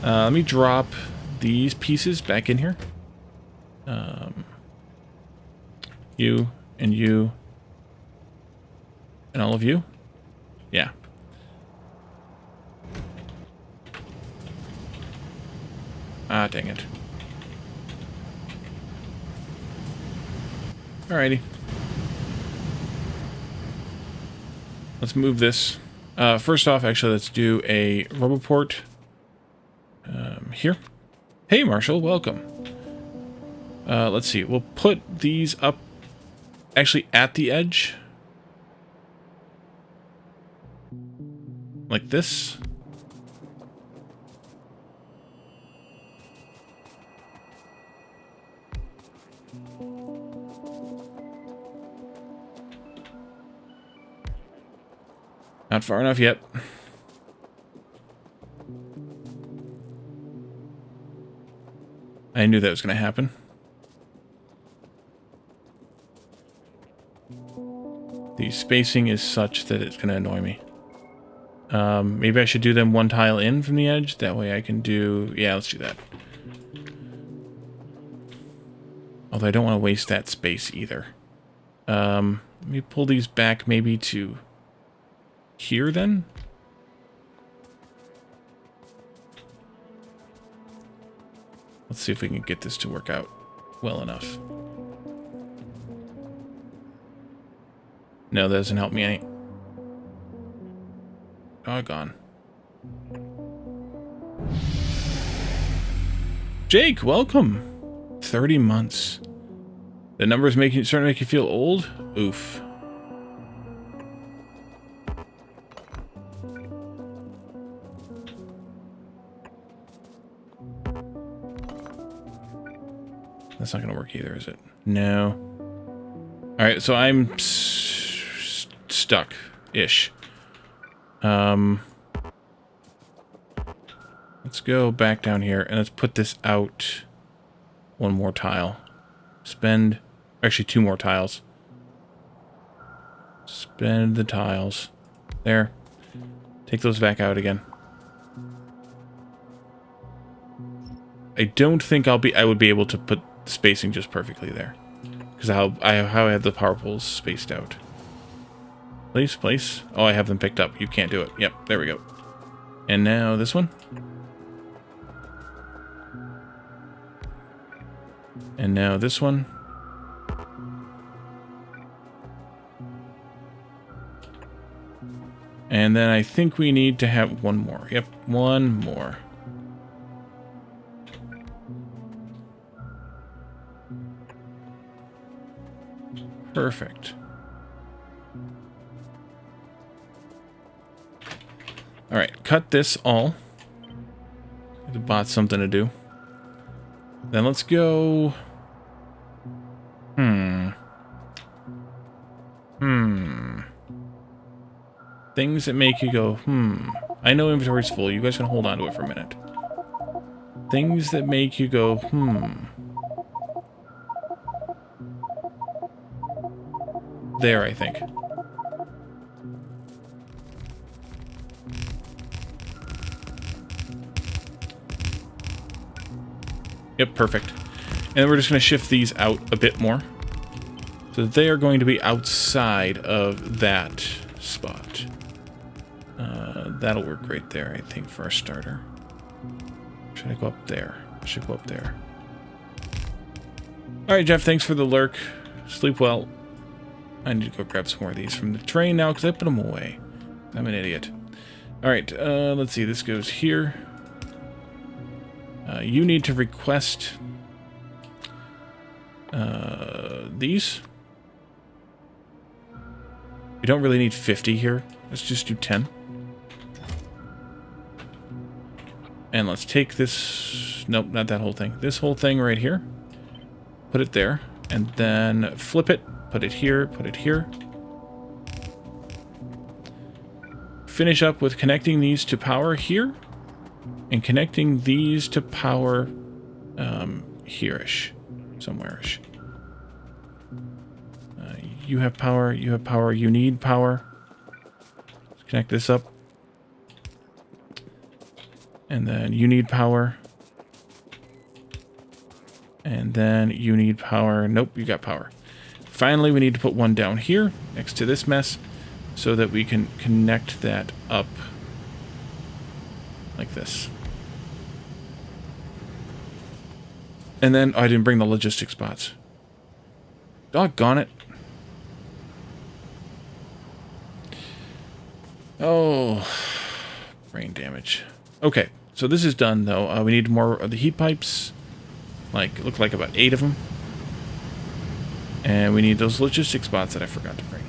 Let me drop these pieces back in here. You and you and all of you. Yeah. Ah, dang it. Alrighty. Let's move this. First off, actually, let's do a Roboport here. Hey, Marshall, welcome. Let's see. We'll put these up actually at the edge. Like this. Not far enough yet. I knew that was going to happen. The spacing is such that it's going to annoy me. Maybe I should do them one tile in from the edge. That way I can do... Yeah, let's do that. Although I don't want to waste that space either. Let me pull these back maybe to here then. Let's see if we can get this to work out well enough. No, that doesn't help me any. Doggone. Jake, welcome. 30 months. The number is starting to make you feel old? Oof. That's not going to work either, is it? No. Alright, so I'm stuck-ish. Let's go back down here, and let's put this out one more tile. Spend... Actually, 2 more tiles. Spend the tiles. There. Take those back out again. I don't think I would be able to put the spacing just perfectly there. Because how I have the power poles spaced out. Place. Oh, I have them picked up. You can't do it. Yep, there we go. And now this one. And now this one. And then I think we need to have one more. Yep, one more. Perfect. All right, cut this all. The bot's something to do. Then let's go. Things that make you go, I know inventory's full. You guys can hold on to it for a minute. Things that make you go, There, I think. Yep, perfect. And then we're just going to shift these out a bit more. So they are going to be outside of that spot. That'll work right there, I think, for our starter. Should I go up there? I should go up there. Alright, Jeff, thanks for the lurk. Sleep well. I need to go grab some more of these from the train now, because I put them away. I'm an idiot. Alright, let's see. This goes here. You need to request these. We don't really need 50 here. Let's just do 10. And let's take this... Nope, not that whole thing. This whole thing right here. Put it there. And then flip it. Put it here. Put it here. Finish up with connecting these to power here. And connecting these to power here-ish. Somewhere-ish. You have power. You have power. You need power. Let's connect this up. And then you need power. And then you need power. Nope, you got power. Finally, we need to put one down here next to this mess so that we can connect that up like this. And then, oh, I didn't bring the logistic spots. Doggone it. Oh, brain damage. Okay, so this is done, though. We need more of the heat pipes. Look like about 8 of them. And we need those logistic spots that I forgot to bring.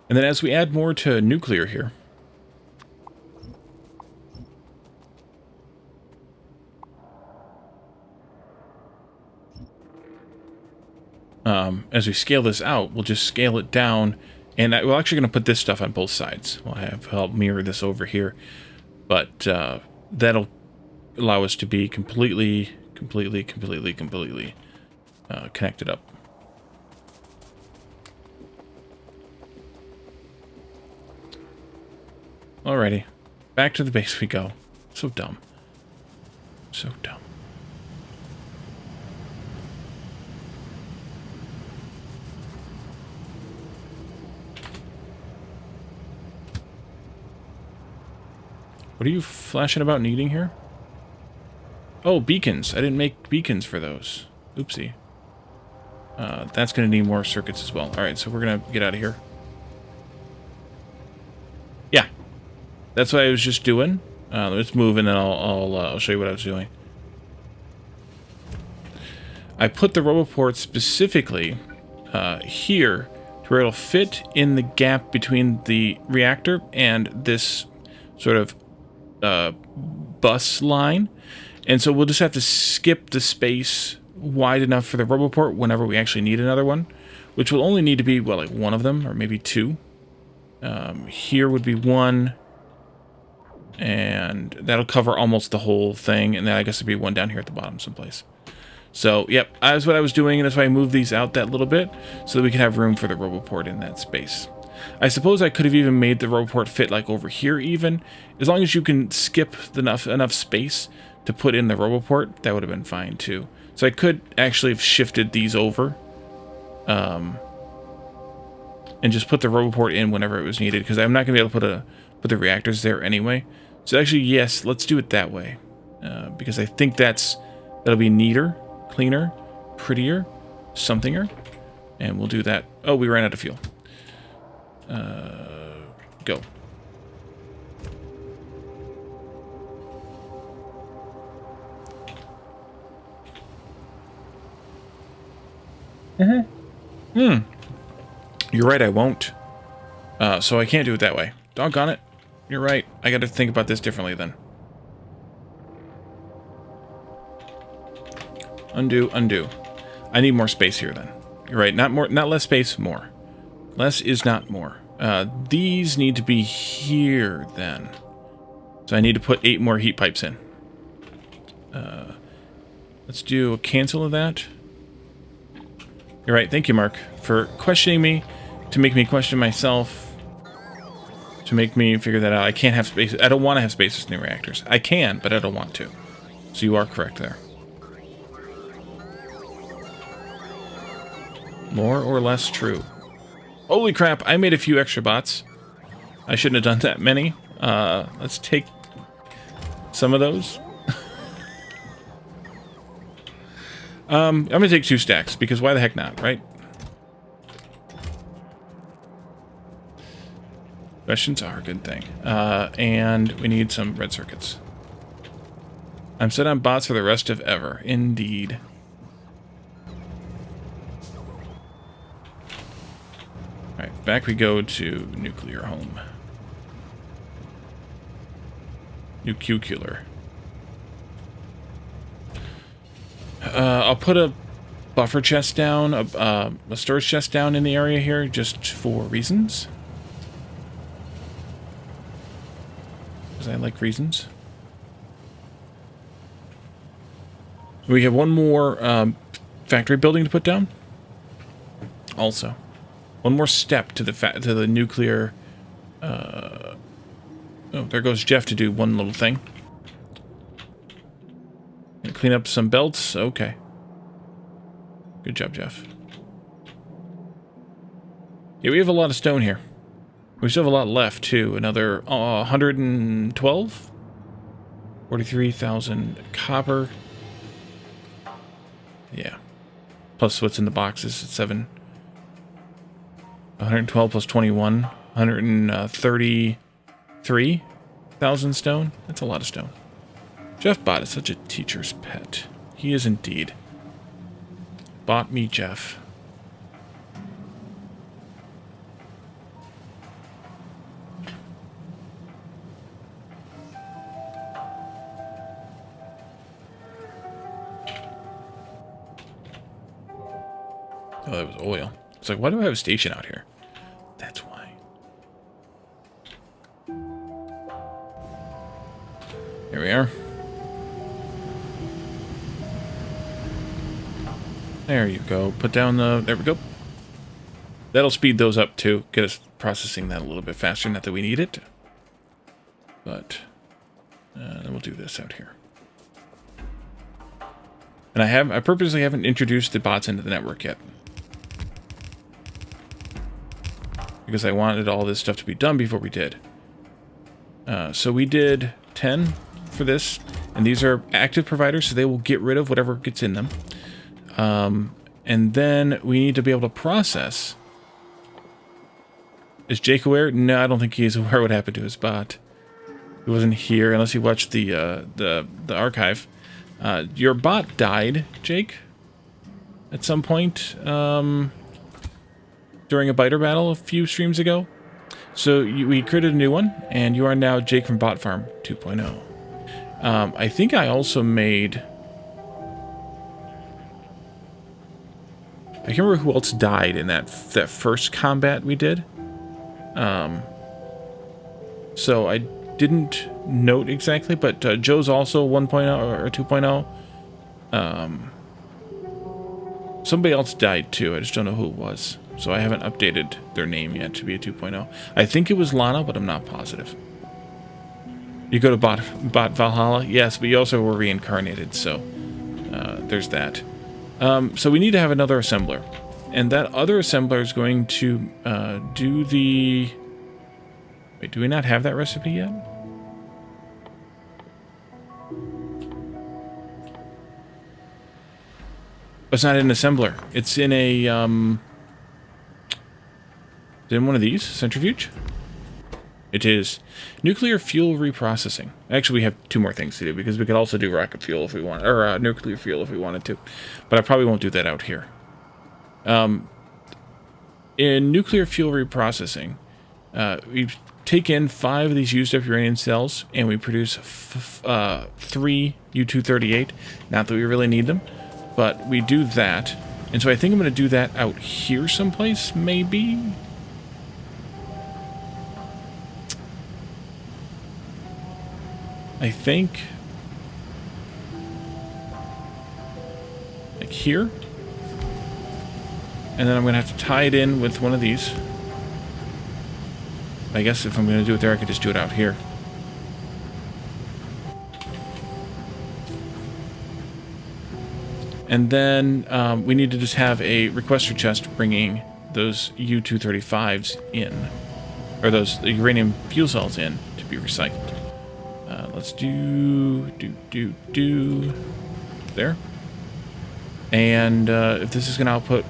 And then as we add more to nuclear here, as we scale this out, we'll just scale it down, and we're actually going to put this stuff on both sides. We'll have help mirror this over here, but that'll allow us to be completely connected up. Alrighty, back to the base we go. So dumb. So dumb. What are you flashing about needing here? Oh, beacons. I didn't make beacons for those. Oopsie. That's going to need more circuits as well. Alright, so we're going to get out of here. Yeah. That's what I was just doing. Let's move and then I'll show you what I was doing. I put the RoboPort specifically here to where it'll fit in the gap between the reactor and this sort of bus line. And so we'll just have to skip the space wide enough for the RoboPort whenever we actually need another one, which will only need to be, well, like one of them or maybe 2. Here would be 1. And that'll cover almost the whole thing. And then I guess there'd be 1 down here at the bottom someplace. So, yep, that's what I was doing. And that's why I moved these out that little bit so that we could have room for the RoboPort in that space. I suppose I could have even made the RoboPort fit like over here even. As long as you can skip enough space to put in the Roboport, that would have been fine too. So I could actually have shifted these over. And just put the Roboport in whenever it was needed, because I'm not going to be able to put the reactors there anyway. So actually, yes, let's do it that way. Because I think that'll be neater, cleaner, prettier, somethinger. And we'll do that. Oh, we ran out of fuel. Go. You're right, I won't. So I can't do it that way. Doggone it. You're right. I gotta think about this differently then. Undo, undo. I need more space here then. You're right, not less space, more. Less is not more. These need to be here then. So I need to put 8 more heat pipes in. Let's do a cancel of that. You're right, thank you, Mark, for questioning me, to make me question myself, to make me figure that out. I can't have space. I don't want to have spaces in the reactors. I can, but I don't want to. So you are correct there. More or less true. Holy crap, I made a few extra bots. I shouldn't have done that many. Let's take some of those. I'm going to take 2 stacks, because why the heck not, right? Questions are a good thing. And we need some red circuits. I'm set on bots for the rest of ever. Indeed. Alright, back we go to nuclear home. Nuclear. I'll put a buffer chest down, a storage chest down in the area here, just for reasons. Because I like reasons. We have one more factory building to put down. Also, one more step to the nuclear. Oh, there goes Jeff to do one little thing. Gonna clean up some belts. Okay. Good job, Jeff. Yeah, we have a lot of stone here. We still have a lot left, too. Another 112? 43,000 copper. Yeah. Plus what's in the boxes. It's 7. 112 plus 21. 133,000 stone. That's a lot of stone. Jeff Bot is such a teacher's pet. He is indeed. Bot me, Jeff. Oh, that was oil. It's like, why do I have a station out here? That's why. Here we are. There you go. Put down the... There we go. That'll speed those up, too. Get us processing that a little bit faster. Not that we need it. But... then we'll do this out here. And I purposely haven't introduced the bots into the network yet. Because I wanted all this stuff to be done before we did. So we did 10 for this. And these are active providers, so they will get rid of whatever gets in them. And then we need to be able to process. Is Jake aware? No, I don't think he's aware what happened to his bot. He wasn't here unless he watched the archive. Your bot died, Jake, at some point during a biter battle a few streams ago. So we created a new one, and you are now Jake from Bot Farm 2.0. I think I also made... I can't remember who else died in that first combat we did. So I didn't note exactly, but Joe's also 1.0 or 2.0. Somebody else died too. I just don't know who it was. So I haven't updated their name yet to be a 2.0. I think it was Lana, but I'm not positive. You go to bot Valhalla? Yes, but you also were reincarnated, so there's that. So we need to have another assembler. And that other assembler is going to do the... Wait, do we not have that recipe yet? It's not in an assembler. It's in a... is it in one of these? Centrifuge? It is. Nuclear fuel reprocessing. Actually, we have 2 more things to do, because we could also do rocket fuel if we want, or nuclear fuel if we wanted to. But I probably won't do that out here. In nuclear fuel reprocessing, we take in 5 of these used up uranium cells, and we produce 3 U-238. Not that we really need them, but we do that. And so I think I'm going to do that out here someplace, maybe? I think, like here, and then I'm going to have to tie it in with one of these. I guess if I'm going to do it there, I could just do it out here. And then we need to just have a requester chest bringing those U-235s in, or those uranium fuel cells in, to be recycled. Let's do there. And if this is going to output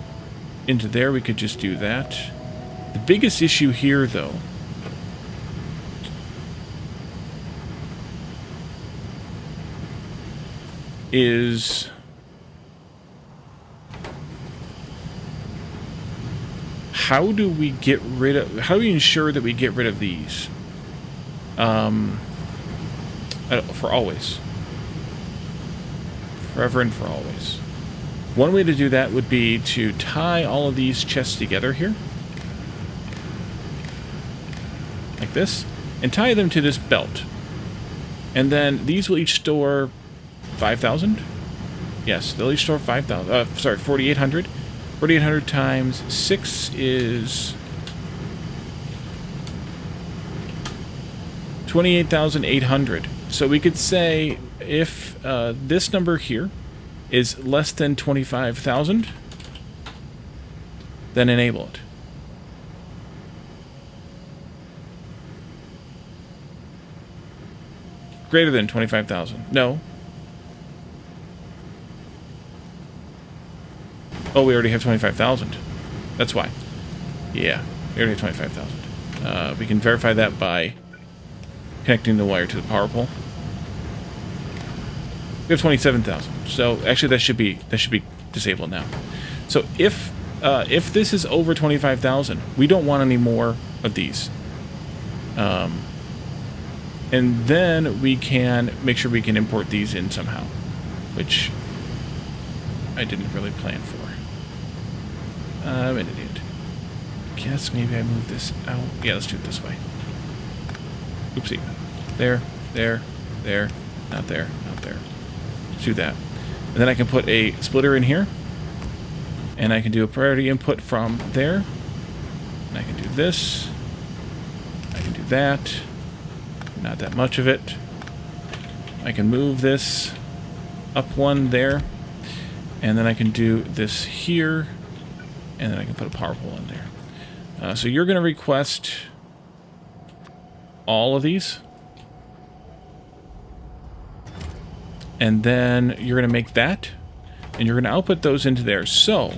into there, we could just do that. The biggest issue here, though, is how do we ensure that we get rid of these? For always. Forever and for always. One way to do that would be to tie all of these chests together here. Like this. And tie them to this belt. And then these will each store 5,000? Yes, they'll each store 5,000. 4,800. 4,800 times 6 is 28,800. So we could say if this number here is less than 25,000, then enable it. Greater than 25,000. No. Oh, we already have 25,000. That's why. Yeah, we already have 25,000. We can verify that by connecting the wire to the power pole. We have 27,000. So actually, that should be disabled now. So if this is over 25,000, we don't want any more of these. And then we can make sure we can import these in somehow, which I didn't really plan for. I'm an idiot. Guess maybe I move this out. Yeah, let's do it this way. Oopsie. There, there, there, not there, not there. Let's do that. And then I can put a splitter in here. And I can do a priority input from there. And I can do this. I can do that. Not that much of it. I can move this up one there. And then I can do this here. And then I can put a power pole in there. So you're going to request all of these. And then you're going to make that. And you're going to output those into there. So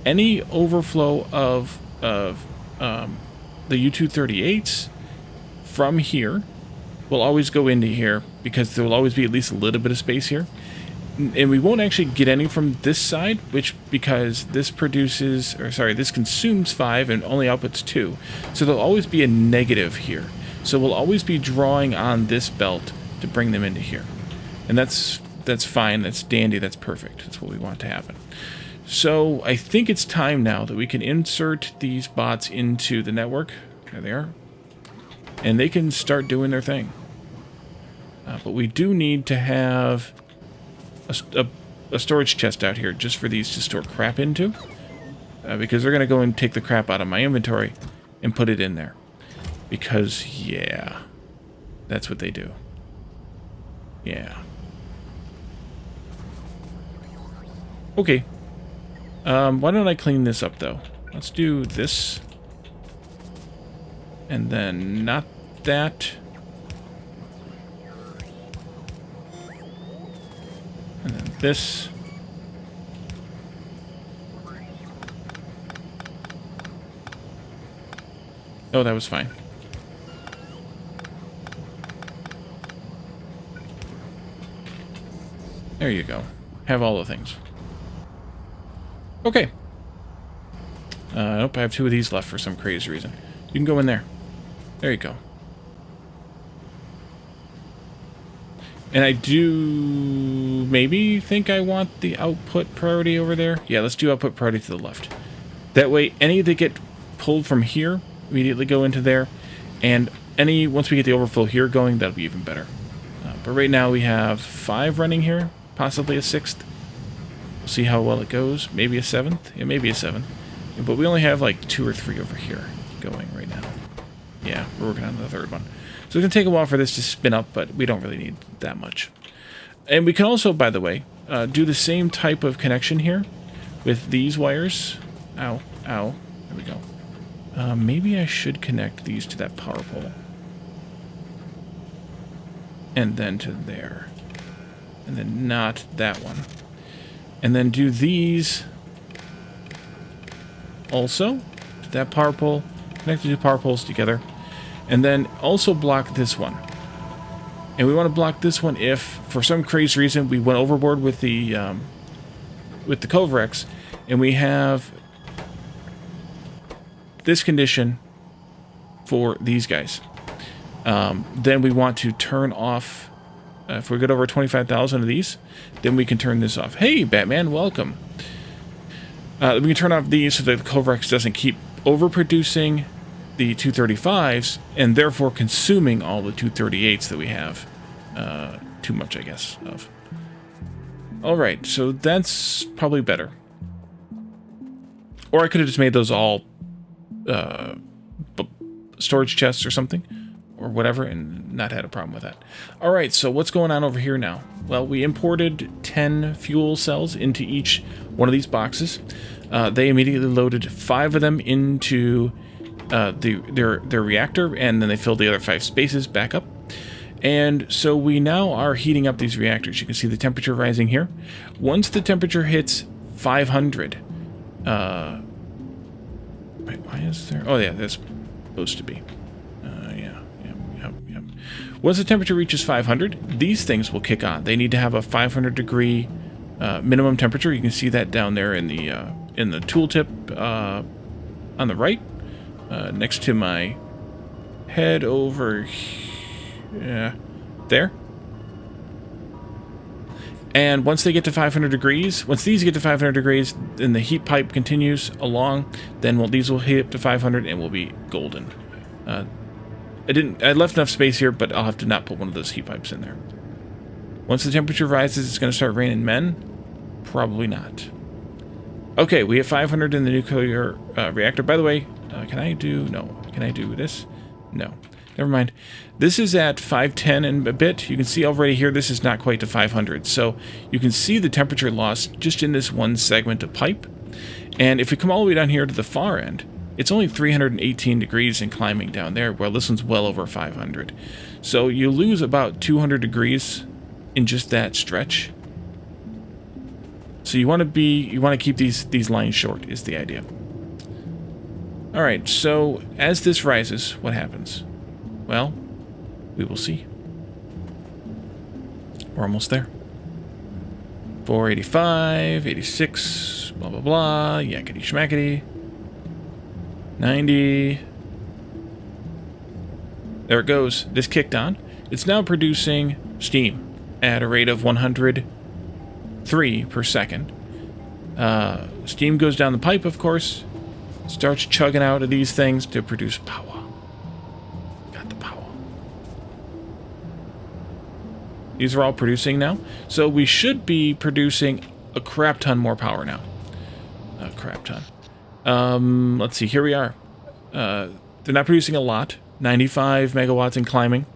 any overflow of the U-238s from here will always go into here, because there will always be at least a little bit of space here. And we won't actually get any from this side, because this this consumes 5 and only outputs 2. So there'll always be a negative here. So we'll always be drawing on this belt to bring them into here. And that's fine, that's dandy, that's perfect. That's what we want to happen. So I think it's time now that we can insert these bots into the network. There they are. And they can start doing their thing. But we do need to have a storage chest out here just for these to store crap into. Because they're going to go and take the crap out of my inventory, and put it in there. Because, yeah, that's what they do. Yeah. Okay. Why don't I clean this up, though? Let's do this. And then not that. And then this. Oh, that was fine. There you go. Have all the things. Okay. Nope, I have 2 of these left for some crazy reason. You can go in there. There you go. And I do maybe think I want the output priority over there. Yeah, let's do output priority to the left. That way, any that get pulled from here immediately go into there. And once we get the overflow here going, that'll be even better. But right now we have 5 running here, possibly a 6th. We'll see how well it goes. Maybe a 7th. Yeah, maybe a 7th. But we only have like 2 or 3 over here going right now. Yeah, we're working on the 3rd one. So it's going to take a while for this to spin up, but we don't really need that much. And we can also, by the way, do the same type of connection here with these wires. Ow, ow. There we go. Maybe I should connect these to that power pole. And then to there. And then not that one. And then do these also to that power pole. Connect the 2 power poles together. And then also block this one. And we want to block this one if, for some crazy reason, we went overboard with the Covrex, and we have this condition for these guys. Then we want to turn off, if we get over 25,000 of these, then we can turn this off. Hey, Batman, welcome. We can turn off these so that the Covrex doesn't keep overproducing the 235s, and therefore consuming all the 238s that we have. Too much, I guess, of. Alright, so that's probably better. Or I could have just made those all storage chests or something, or whatever, and not had a problem with that. Alright, so what's going on over here now? Well, we imported 10 fuel cells into each one of these boxes. They immediately loaded 5 of them into their reactor, and then they filled the other 5 spaces back up. And so we now are heating up these reactors. You can see the temperature rising here. Once the temperature hits 500, wait, why is there? Oh yeah, that's supposed to be. Yep. Once the temperature reaches 500, these things will kick on. They need to have a 500 degree minimum temperature. You can see that down there in the tooltip on the right. Next to my head over there. And once they get to 500 degrees, once these get to 500 degrees, then the heat pipe continues along, then these will heat up to 500 and will be golden. I left enough space here, but I'll have to not put one of those heat pipes in there. Once the temperature rises, it's going to start raining men? Probably not. Okay, we have 500 in the nuclear reactor. By the way, can I do this? No. Never mind. This is at 510 and a bit. You can see already here this is not quite to 500. So you can see the temperature loss just in this one segment of pipe. And if we come all the way down here to the far end, it's only 318 degrees and climbing down there, while this one's well over 500. So you lose about 200 degrees in just that stretch. So you want to keep these lines short is the idea. All right, so as this rises, what happens? Well, we will see. We're almost there. 485, 86, blah, blah, blah, yakety schmackety. 90. There it goes. This kicked on. It's now producing steam at a rate of 103 per second. Steam goes down the pipe, of course. Starts chugging out of these things to produce power. Got the power. These are all producing now. So we should be producing a crap ton more power now. A crap ton. Let's see. Here we are. They're not producing a lot. 95 megawatts and climbing.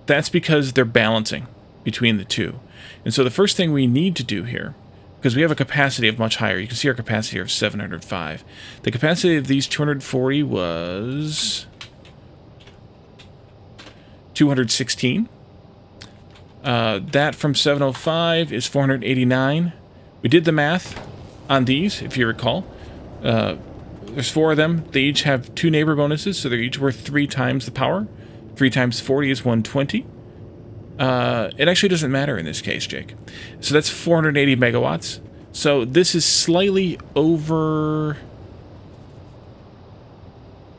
that's because they're balancing between the two. And so the first thing we need to do here, because we have a capacity of much higher, you can see our capacity of 705. The capacity of these 240 was 216. That from 705 is 489. We did the math on these, if you recall. There's 4 of them. They each have 2 neighbor bonuses, so they're each worth 3 times the power. 3 times 40 is 120. It actually doesn't matter in this case, Jake. So that's 480 megawatts. So this is slightly over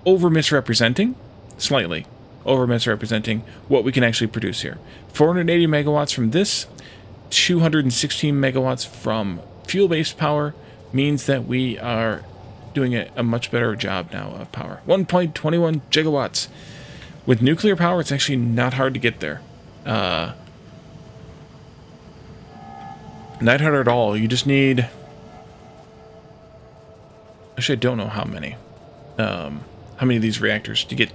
misrepresenting. Slightly over misrepresenting what we can actually produce here. 480 megawatts from this, 216 megawatts from fuel-based power means that we are doing a much better job now of power. 1.21 gigawatts. With nuclear power, it's actually not hard to get there. Not hard at all. You just need... Actually, I don't know how many. How many of these reactors to get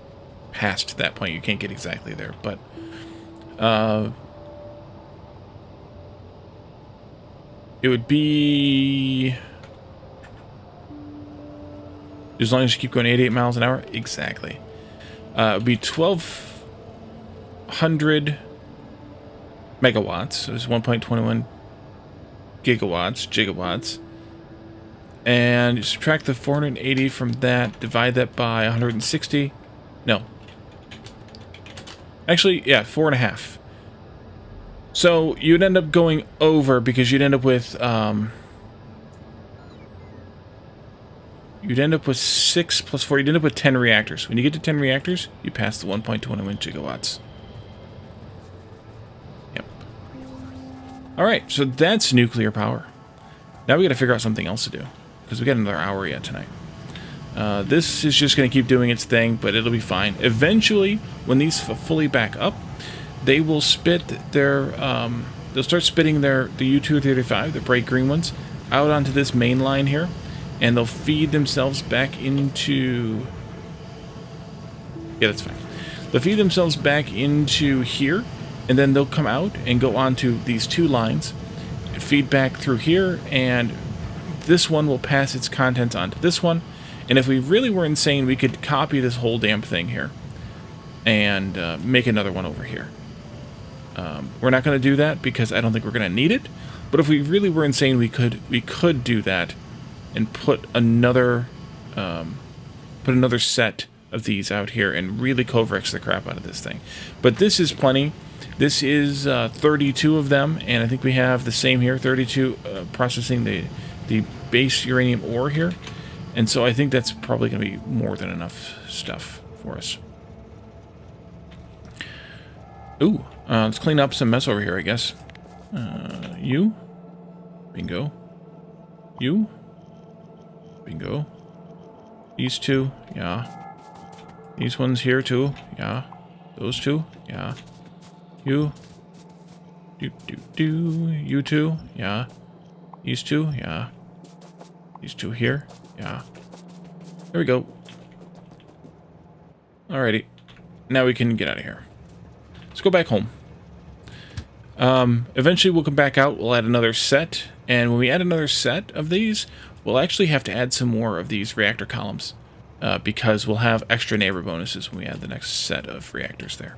past that point. You can't get exactly there, but... it would be... As long as you keep going 88 miles an hour? Exactly. It would be 1,200 megawatts. So it's 1.21 gigawatts. And you subtract the 480 from that, divide that by 160. No. Actually, yeah, 4.5. So you'd end up going over because you'd end up with 6 plus 4. You'd end up with 10 reactors. When you get to 10 reactors, you pass the 1.21 gigawatts. Yep. All right, so that's nuclear power. Now we got to figure out something else to do because we got another hour yet tonight. This is just going to keep doing its thing, but it'll be fine. Eventually, when these fully back up, they will spit their, they'll start spitting the U-235, the bright green ones, out onto this main line here, and they'll feed themselves back into, yeah, that's fine. They'll feed themselves back into here, and then they'll come out and go onto these 2 lines, feed back through here, and this one will pass its contents onto this one. And if we really were insane, we could copy this whole damn thing here and make another one over here. We're not going to do that because I don't think we're going to need it. But if we really were insane, we could do that and put another set of these out here and really Covrex the crap out of this thing. But this is plenty. This is 32 of them, and I think we have the same here, 32 processing the base uranium ore here. And so I think that's probably going to be more than enough stuff for us. Ooh, let's clean up some mess over here, I guess. You. Bingo. You. Bingo. These 2, yeah. These ones here too, yeah. Those 2, yeah. You. You 2, yeah. These 2, yeah. These 2 here, yeah. There we go. Alrighty. Now we can get out of here. Let's go back home. Eventually we'll come back out, we'll add another set, and when we add another set of these, we'll actually have to add some more of these reactor columns, because we'll have extra neighbor bonuses when we add the next set of reactors there.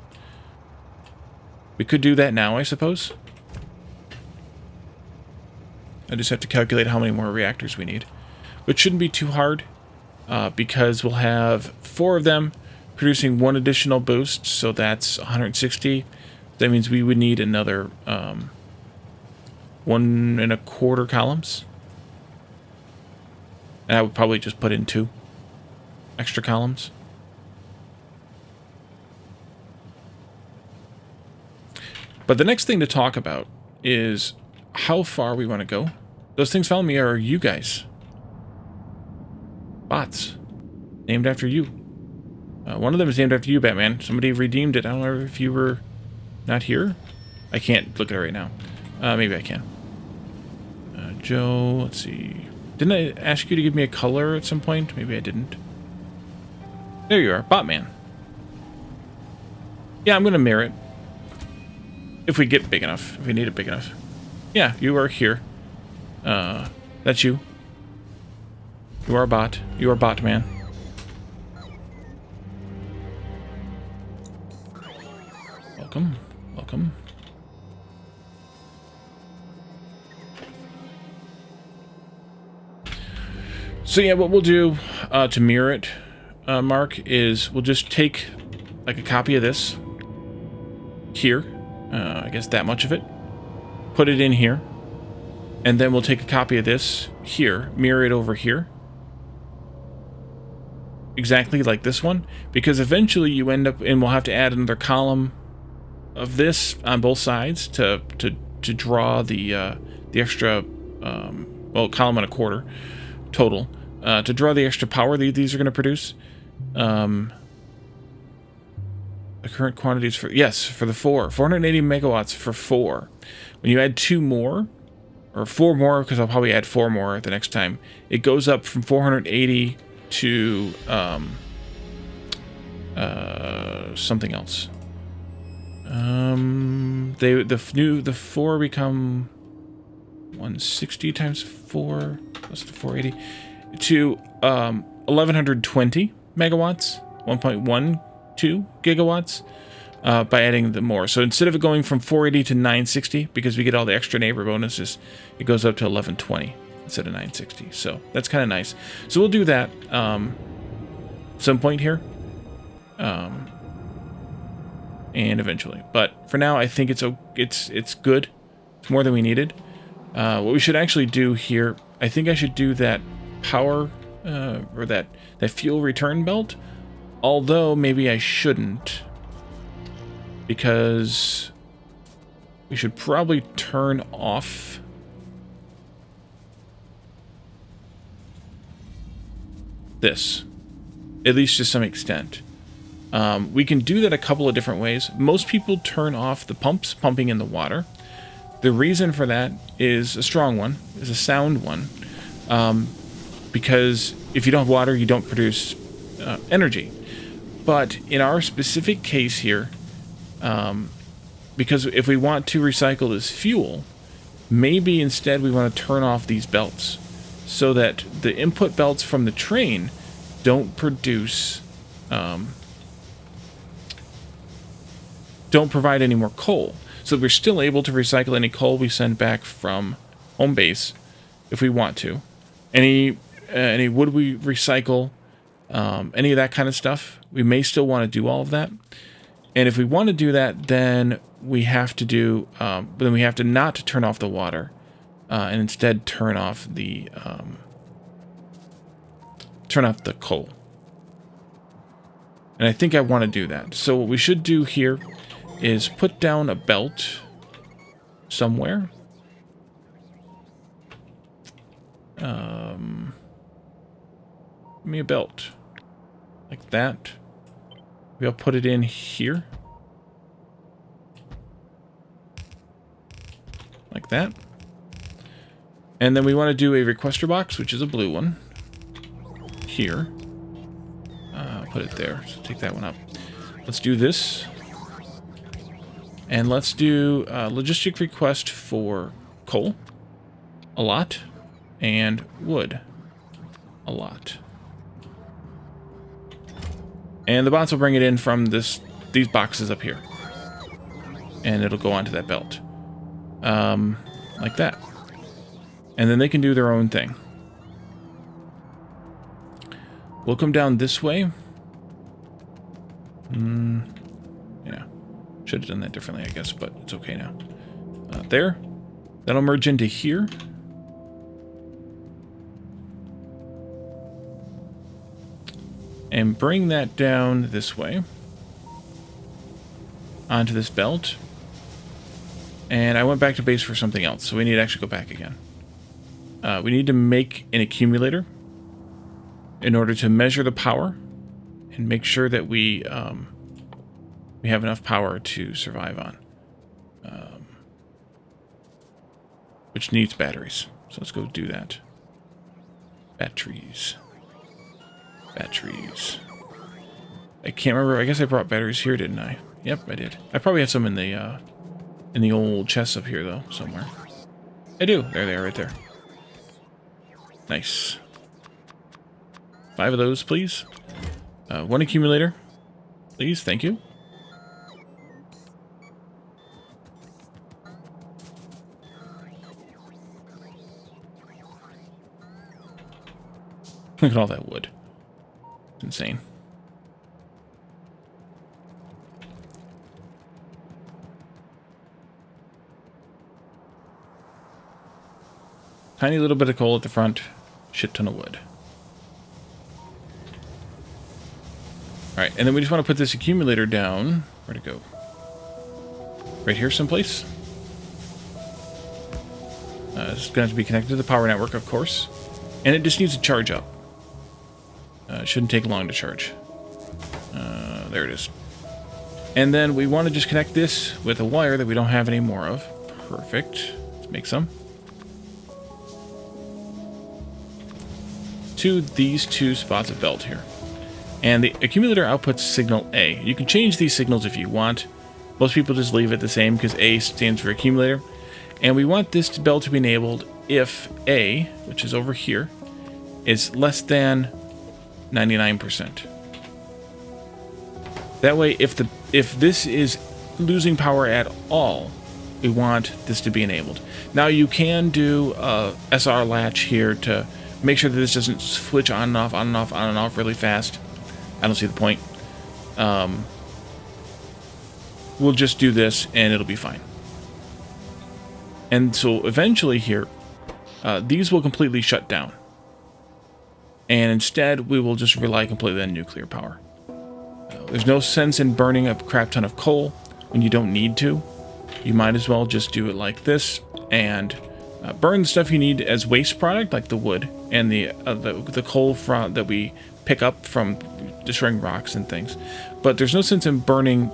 We could do that now, I suppose. I just have to calculate how many more reactors we need. Which shouldn't be too hard, because we'll have 4 of them producing 1 additional boost, so that's 160. That means we would need another 1.25 columns. And I would probably just put in 2 extra columns. But the next thing to talk about is how far we want to go. Those things following me are you guys. Bots. Named after you. One of them is named after you, Batman. Somebody redeemed it. I don't know if you were not here. I can't look at it right now. Maybe I can. Joe, let's see. Didn't I ask you to give me a color at some point? Maybe I didn't. There you are, Botman. Yeah, I'm going to mirror it. If we get big enough. If we need it big enough. Yeah, you are here. That's you. You are a bot. You are a bot, man. Welcome. Welcome. So yeah, what we'll do to mirror it, Mark, is we'll just take like a copy of this here. I guess that much of it. Put it in here. And then we'll take a copy of this here, mirror it over here. Exactly like this one. Because eventually you end up, and we'll have to add another column of this on both sides to draw the extra, well, column and a quarter total. To draw the extra power these are going to produce. The current quantities for, yes, for the 480 megawatts for 4. When you add 2 more, or 4 more, because I'll probably add 4 more the next time, it goes up from 480 to something else. The 4 become 160 times 4 plus the 480 to 1120 megawatts, 1.12 gigawatts. By adding the more. So instead of it going from 480 to 960, because we get all the extra neighbor bonuses, it goes up to 1120 instead of 960. So that's kind of nice. So we'll do that some point here. And eventually. But for now, I think it's good. It's more than we needed. What we should actually do here, I think I should do that power, or that fuel return belt. Although maybe I shouldn't. Because we should probably turn off this, at least to some extent. We can do that a couple of different ways. Most people turn off the pumps pumping in the water. The reason for that is a strong one, is a sound one, because if you don't have water, you don't produce energy. But in our specific case here, because if we want to recycle this fuel, maybe instead we want to turn off these belts so that the input belts from the train don't produce, don't provide any more coal. So we're still able to recycle any coal we send back from home base if we want to. Any wood we recycle, any of that kind of stuff, we may still want to do all of that. And if we want to do that, then we have to do, then we have to not turn off the water, and instead turn off the coal. And I think I want to do that. So what we should do here is put down a belt somewhere. Give me a belt like that. Maybe I'll put it in here. Like that. And then we want to do a requester box, which is a blue one. Here. Put it there. So take that one up. Let's do this. And let's do a logistic request for coal. A lot. And wood. A lot. And the bots will bring it in from these boxes up here. And it'll go onto that belt. Like that. And then they can do their own thing. We'll come down this way. Yeah. Should have done that differently, I guess, but it's okay now. There. That'll merge into here. And bring that down this way. Onto this belt. And I went back to base for something else, so we need to actually go back again. We need to make an accumulator in order to measure the power and make sure that we have enough power to survive on. Which needs batteries. So let's go do that. Batteries. Batteries. I can't remember. I guess I brought batteries here, didn't I? Yep, I did. I probably have some in the in the old chests up here, though, somewhere. I do. There they are, right there. Nice. 5 of those, please. 1 accumulator, please. Thank you. Look at all that wood. It's insane. Tiny little bit of coal at the front. Shit ton of wood. Alright, and then we just want to put this accumulator down. Where'd it go? Right here someplace. It's going to have to be connected to the power network, of course. And it just needs to charge up. It shouldn't take long to charge. There it is. And then we want to just connect this with a wire that we don't have any more of. Perfect. Let's make some. To these 2 spots of belt here. And the accumulator outputs signal A. You can change these signals if you want. Most people just leave it the same because A stands for accumulator. And we want this belt to be enabled if A, which is over here, is less than 99%. That way, if this is losing power at all, we want this to be enabled. Now you can do a SR latch here to make sure that this doesn't switch on and off, on and off, on and off really fast. I don't see the point. We'll just do this and it'll be fine. And so eventually here, these will completely shut down. And instead, we will just rely completely on nuclear power. There's no sense in burning a crap ton of coal when you don't need to. You might as well just do it like this and burn the stuff you need as waste product, like the wood and the coal that we pick up from destroying rocks and things. But there's no sense in burning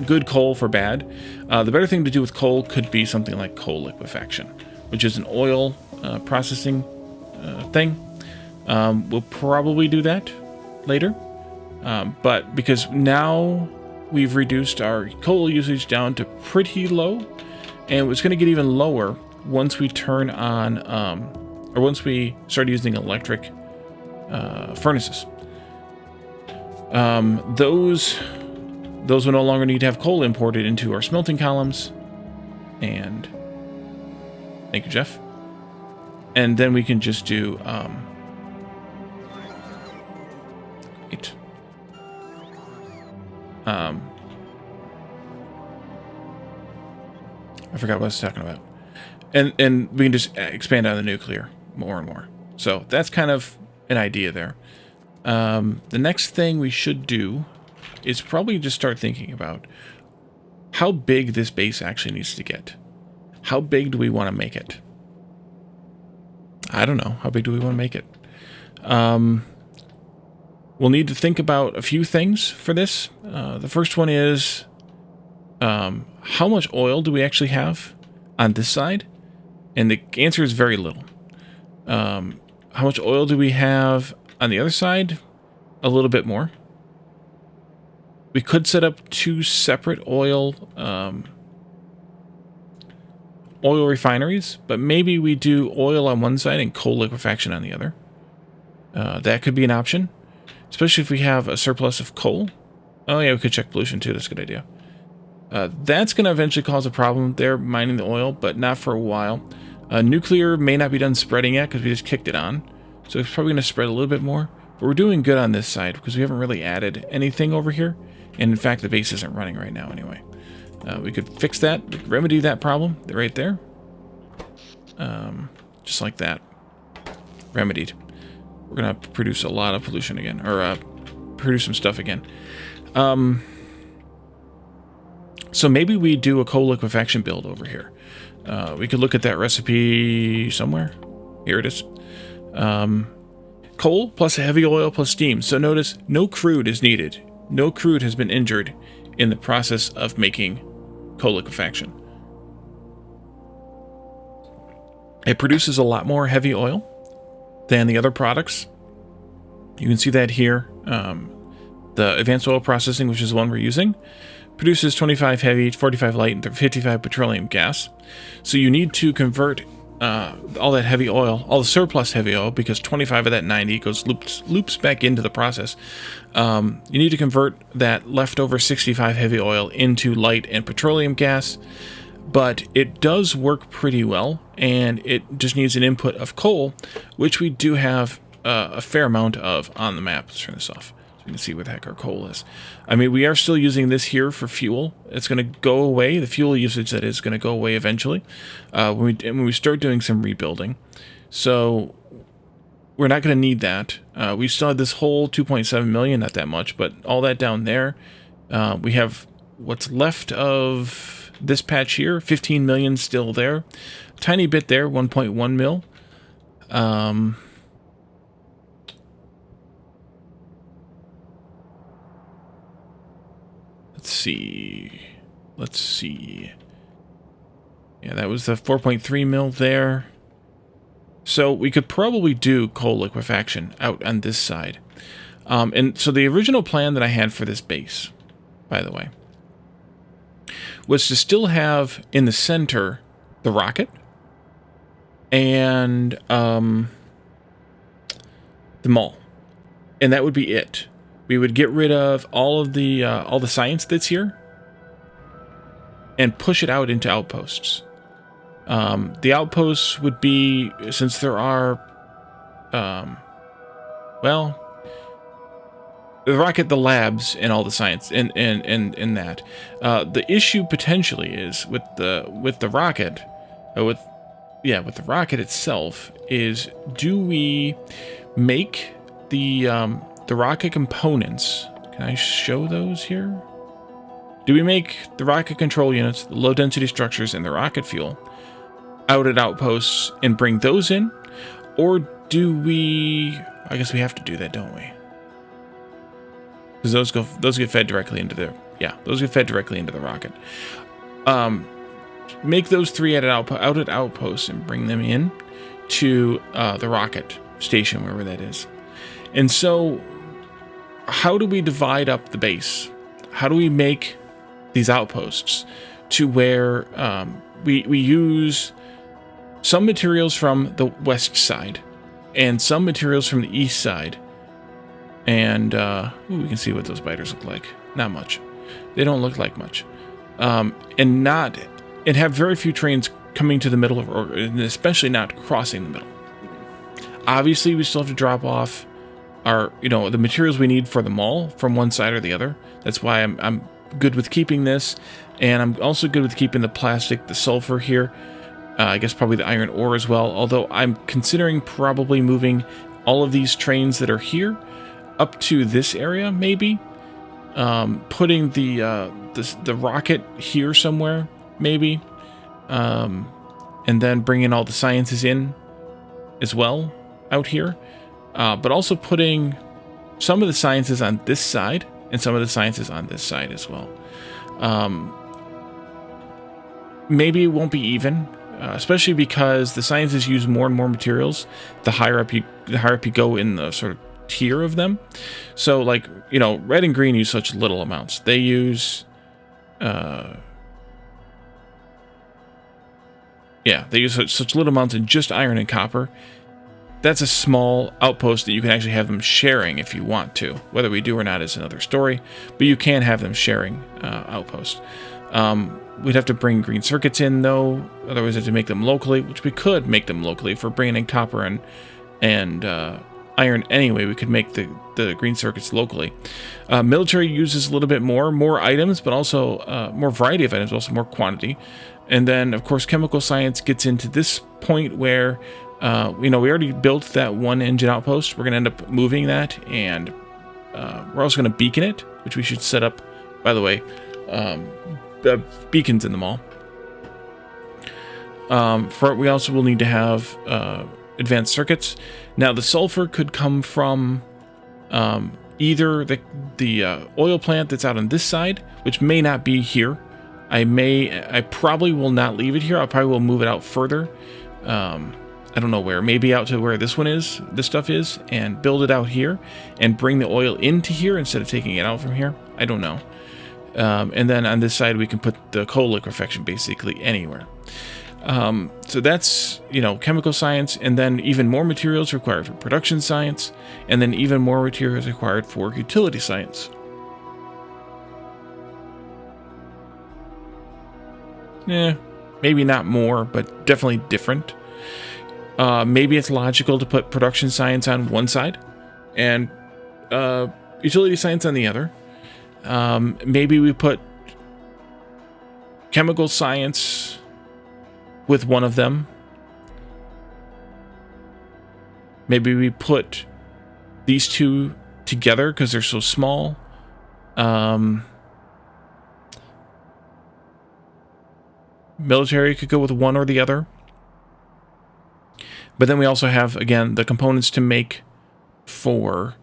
good coal for bad. The better thing to do with coal could be something like coal liquefaction, which is an oil processing thing. We'll probably do that later. But because now we've reduced our coal usage down to pretty low, and it's going to get even lower once we turn on, or once we start using electric furnaces. Those will no longer need to have coal imported into our smelting columns. And thank you, Jeff. And then we can just do I forgot what I was talking about. And we can just expand on the nuclear more and more. So that's kind of an idea there. The next thing we should do is probably just start thinking about how big this base actually needs to get. How big do we want to make it? I don't know. How big do we want to make it? We'll need to think about a few things for this. The first one is how much oil do we actually have on this side? And the answer is very little. How much oil do we have on the other side? A little bit more. We could set up 2 separate oil refineries, but maybe we do oil on one side and coal liquefaction on the other. That could be an option, especially if we have a surplus of coal. Oh yeah, we could check pollution too. That's a good idea. That's going to eventually cause a problem there, mining the oil, but not for a while. Nuclear may not be done spreading yet because we just kicked it on. So it's probably going to spread a little bit more. But we're doing good on this side because we haven't really added anything over here. And in fact, the base isn't running right now anyway. We could fix that, we could remedy that problem right there. Just like that. Remedied. We're going to produce a lot of pollution again, or produce some stuff again. So maybe we do a coal liquefaction build over here. We could look at that recipe somewhere. Here it is. Coal plus heavy oil plus steam. So notice no crude is needed. No crude has been injured in the process of making coal liquefaction. It produces a lot more heavy oil than the other products. You can see that here. The advanced oil processing, which is the one we're using, produces 25 heavy, 45 light, and 55 petroleum gas. So you need to convert all that heavy oil, all the surplus heavy oil, because 25 of that 90 goes loops back into the process. You need to convert that leftover 65 heavy oil into light and petroleum gas, but it does work pretty well, and it just needs an input of coal, which we do have a fair amount of on the map. Let's turn this off so we can see where the heck our coal is. I mean, we are still using this here for fuel. It's going to go away, the fuel usage that is going to go away eventually when we start doing some rebuilding. So we're not going to need that. We still have this whole 2.7 million, not that much, but all that down there. We have what's left of this patch here, 15 million still there. Tiny bit there, 1.1 mil. Let's see. Yeah, that was the 4.3 mil there. So we could probably do coal liquefaction out on this side. And so the original plan that I had for this base, by the way, was to still have in the center the rocket and the mall. And that would be it. We would get rid of all the science that's here and push it out into outposts. The outposts would be, since there are, well, the rocket, the labs, and all the science, and that. The issue potentially is with the rocket, with the rocket itself, is do we make the rocket components? Can I show those here? Do we make the rocket control units, the low density structures, and the rocket fuel out at outposts and bring those in? Or do we... I guess we have to do that, don't we? Because those get fed directly into the... Yeah, those get fed directly into the rocket. Make those three out at outposts and bring them in to the rocket station, wherever that is. And so, how do we divide up the base? How do we make these outposts to where we use some materials from the west side and some materials from the east side? And we can see what those biters look like. Not much. They don't look like much. And have very few trains coming to the middle, or especially not crossing the middle. Obviously, we still have to drop off our, the materials we need for the mall from one side or the other. That's why I'm good with keeping this, and I'm also good with keeping the plastic, the sulfur here. I guess probably the iron ore as well. Although I'm considering probably moving all of these trains that are here up to this area, maybe. Putting the rocket here somewhere, maybe. And then bringing all the sciences in as well out here. But also putting some of the sciences on this side and some of the sciences on this side as well. Maybe it won't be even, especially because the sciences use more and more materials the higher up you go in the sort of tier of them. So, like, red and green use such little amounts. They use they use such little amounts in just iron and copper. That's a small outpost that you can actually have them sharing if you want to. Whether we do or not is another story, but you can have them sharing outposts. We'd have to bring green circuits in, though. Otherwise, we have to make them locally, which we could make them locally for bringing in copper and iron. Anyway, we could make the green circuits locally. Military uses a little bit more items, but also more variety of items, also more quantity. And then, of course, chemical science gets into this point where, we already built that one engine outpost. We're going to end up moving that, and we're also going to beacon it, which we should set up, by the way, the beacons in the mall. We also will need to have advanced circuits. Now, the sulfur could come from either the oil plant that's out on this side, which may not be here. I probably will not leave it here. I probably will move it out further. I don't know where. Maybe out to where this stuff is, and build it out here, and bring the oil into here instead of taking it out from here. I don't know. And then on this side, we can put the coal liquefaction basically anywhere. So that's, you know, chemical science, and then even more materials required for production science, and then even more materials required for utility science. Maybe not more, but definitely different. Maybe it's logical to put production science on one side and utility science on the other. Maybe we put chemical science with one of them. Maybe we put these two together because they're so small. Military could go with one or the other. But then we also have, again, the components to make for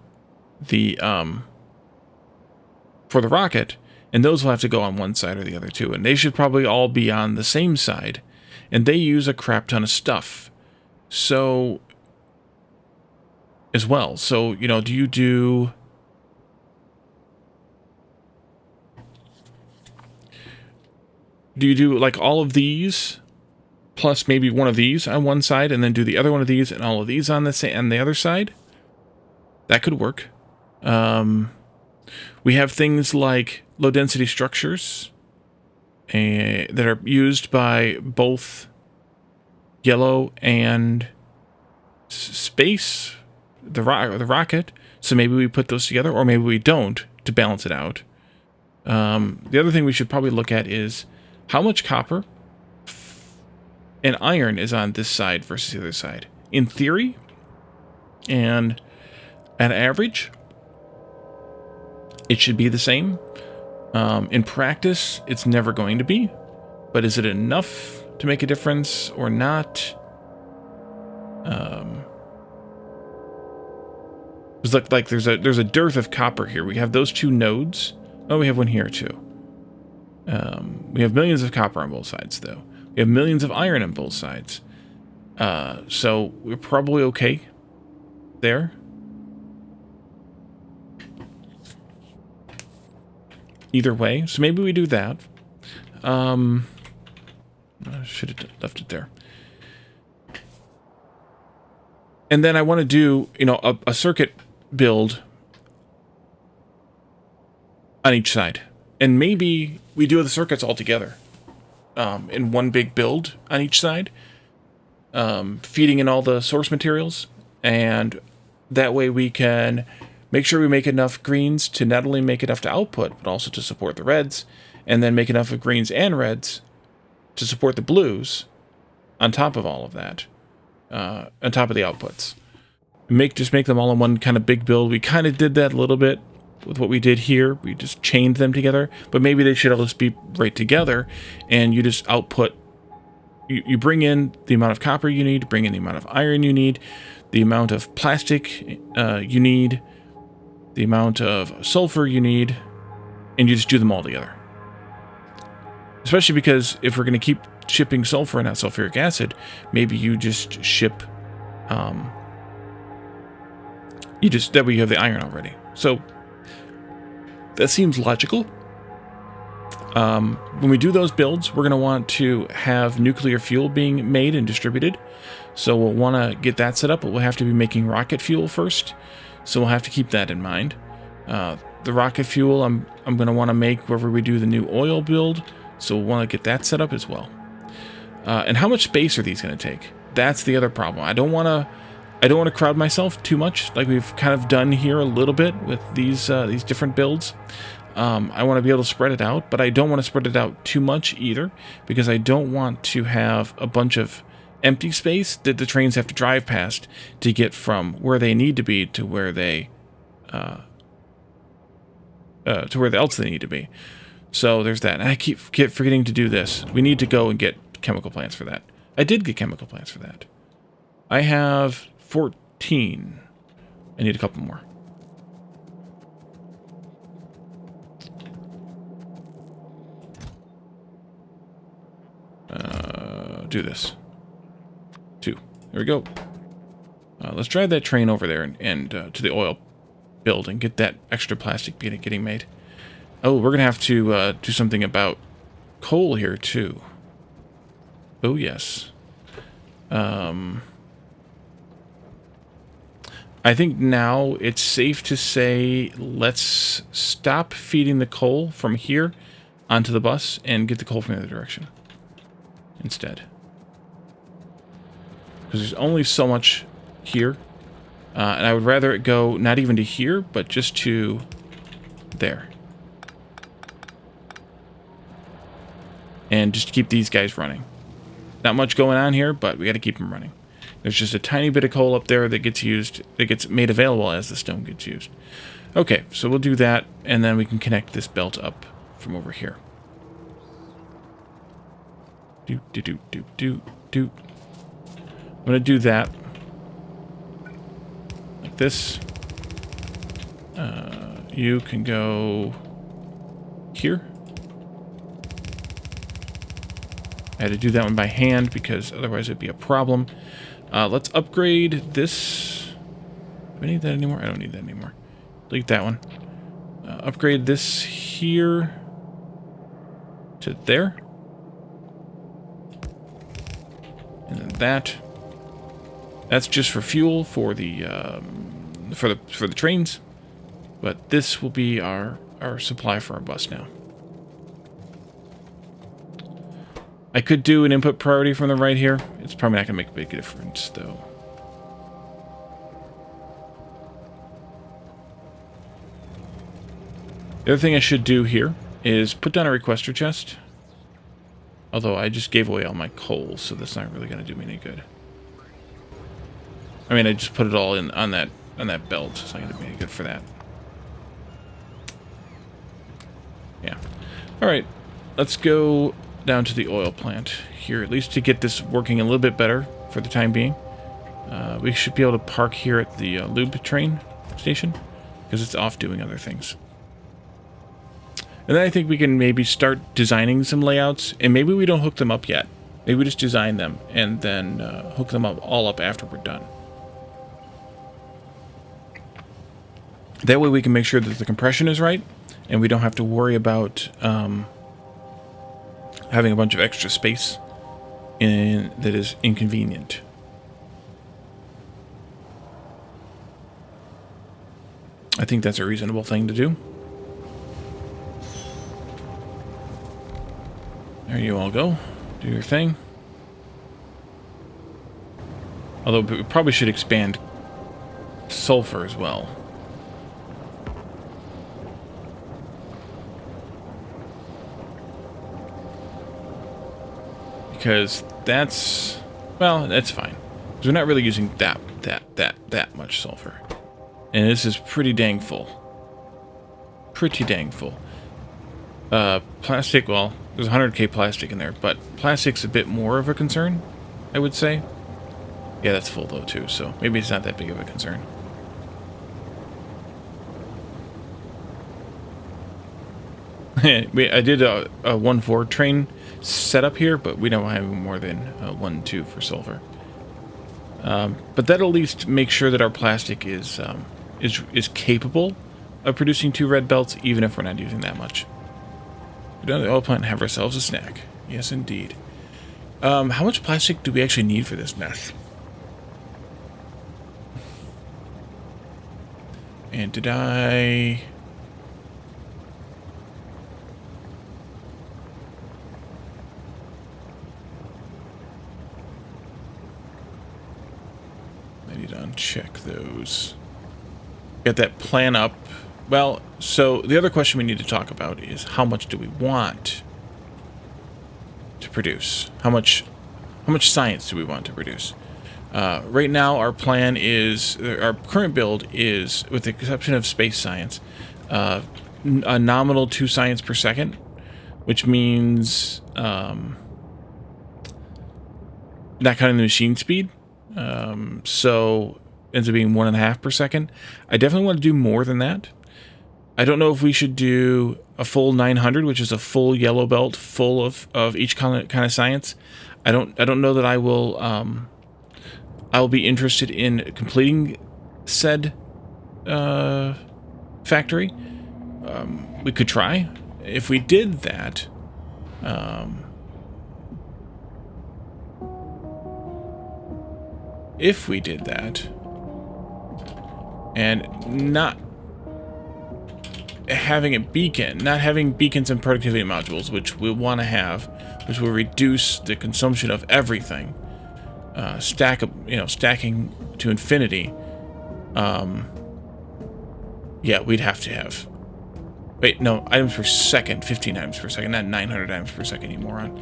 the rocket, and those will have to go on one side or the other too. And they should probably all be on the same side. And they use a crap ton of stuff. So, as well. So, you know, do you do... Do you do like all of these plus maybe one of these on one side, and then do the other one of these and all of these on the other side? That could work. We have things like low density structures that are used by both yellow and space, the rocket. So maybe we put those together, or maybe we don't to balance it out. The other thing we should probably look at is how much copper and iron is on this side versus the other side. In theory, and at average, it should be the same. In practice, it's never going to be. But is it enough to make a difference or not? It's like there's a dearth of copper here. We have those two nodes. Oh, we have one here too. We have millions of copper on both sides, though. We have millions of iron on both sides. So we're probably okay there. Either way. So maybe we do that. I should have left it there. And then I want to do, you know, a circuit build on each side. And maybe we do the circuits all together in one big build on each side, feeding in all the source materials. And that way we can make sure we make enough greens to not only make enough to output, but also to support the reds, and then make enough of greens and reds to support the blues on top of all of that, on top of the outputs. Just make them all in one kind of big build. We kind of did that a little bit with what we did here. We just chained them together, but maybe they should all just be right together, and you just output. You bring in the amount of copper you need, bring in the amount of iron you need, the amount of plastic you need, the amount of sulfur you need, and you just do them all together. Especially because if we're going to keep shipping sulfur and not sulfuric acid, maybe you just ship, that way you have the iron already. So that seems logical. When we do those builds, we're going to want to have nuclear fuel being made and distributed. So we'll want to get that set up, but we'll have to be making rocket fuel first. So we'll have to keep that in mind. The rocket fuel I'm going to want to make wherever we do the new oil build. So we'll want to get that set up as well. And how much space are these going to take? That's the other problem. I don't want to crowd myself too much, like we've kind of done here a little bit with these different builds. I want to be able to spread it out, but I don't want to spread it out too much either, because I don't want to have a bunch of empty space that the trains have to drive past to get from where they need to be to where they else they need to be. So there's that. And I keep forgetting to do this. We need to go and get chemical plants for that. I did get chemical plants for that. I have 14. I need a couple more. Do this. 2. There we go. Let's drive that train over there and to the oil build and get that extra plastic getting made. Oh, we're going to have to do something about coal here, too. Oh, yes. I think now it's safe to say let's stop feeding the coal from here onto the bus and get the coal from the other direction instead. Because there's only so much here. And I would rather it go not even to here, but just to there. And just keep these guys running. Not much going on here, but we got to keep them running. There's just a tiny bit of coal up there that gets used, that gets made available as the stone gets used. Okay, so we'll do that, and then we can connect this belt up from over here. I'm gonna do that like this. You can go here. I had to do that one by hand because otherwise it'd be a problem. Let's upgrade this. Do I need that anymore? I don't need that anymore. Delete that one. Upgrade this here to there. And then that. That's just for fuel for the trains. But this will be our supply for our bus now. I could do an input priority from the right here. It's probably not going to make a big difference, though. The other thing I should do here is put down a requester chest. Although I just gave away all my coal, so that's not really going to do me any good. I mean, I just put it all in on that belt, so it's not going to do me any good for that. Yeah. All right, let's go down to the oil plant here, at least to get this working a little bit better for the time being. We should be able to park here at the lube train station because it's off doing other things. And then I think we can maybe start designing some layouts, and maybe we don't hook them up yet. Maybe we just design them and then hook them up all up after we're done. That way we can make sure that the compression is right, and we don't have to worry about having a bunch of extra space that is inconvenient. I think that's a reasonable thing to do. There you all go. Do your thing. Although we probably should expand sulfur as well. Because that's, well, that's fine. Because we're not really using that much sulfur. And this is pretty dang full. Pretty dang full. Plastic, well, there's 100k plastic in there, but plastic's a bit more of a concern, I would say. Yeah, that's full though too, so maybe it's not that big of a concern. I did a 1-4 train setup here, but we don't have more than 1-2 for sulfur. But that'll at least make sure that our plastic is capable of producing 2 red belts, even if we're not using that much. Go down to the oil plant and have ourselves a snack. Yes, indeed. How much plastic do we actually need for this mess? And did I... need to uncheck those. Get that plan up. Well, so the other question we need to talk about is how much do we want to produce? How much science do we want to produce? Right now, our plan is, our current build is, with the exception of space science, a nominal 2 science per second, which means not counting the machine speed. So ends up being 1.5 per second. I definitely want to do more than that. I don't know if we should do a full 900, which is a full yellow belt full of each kind of science. I don't know that I will be interested in completing said factory. we could try. If we did that, and not having a beacon, not having beacons and productivity modules, which we want to have, which will reduce the consumption of everything, stacking to infinity. Yeah, we'd have to have. Wait, no, items per second, 15 items per second, not 900 items per second, you moron.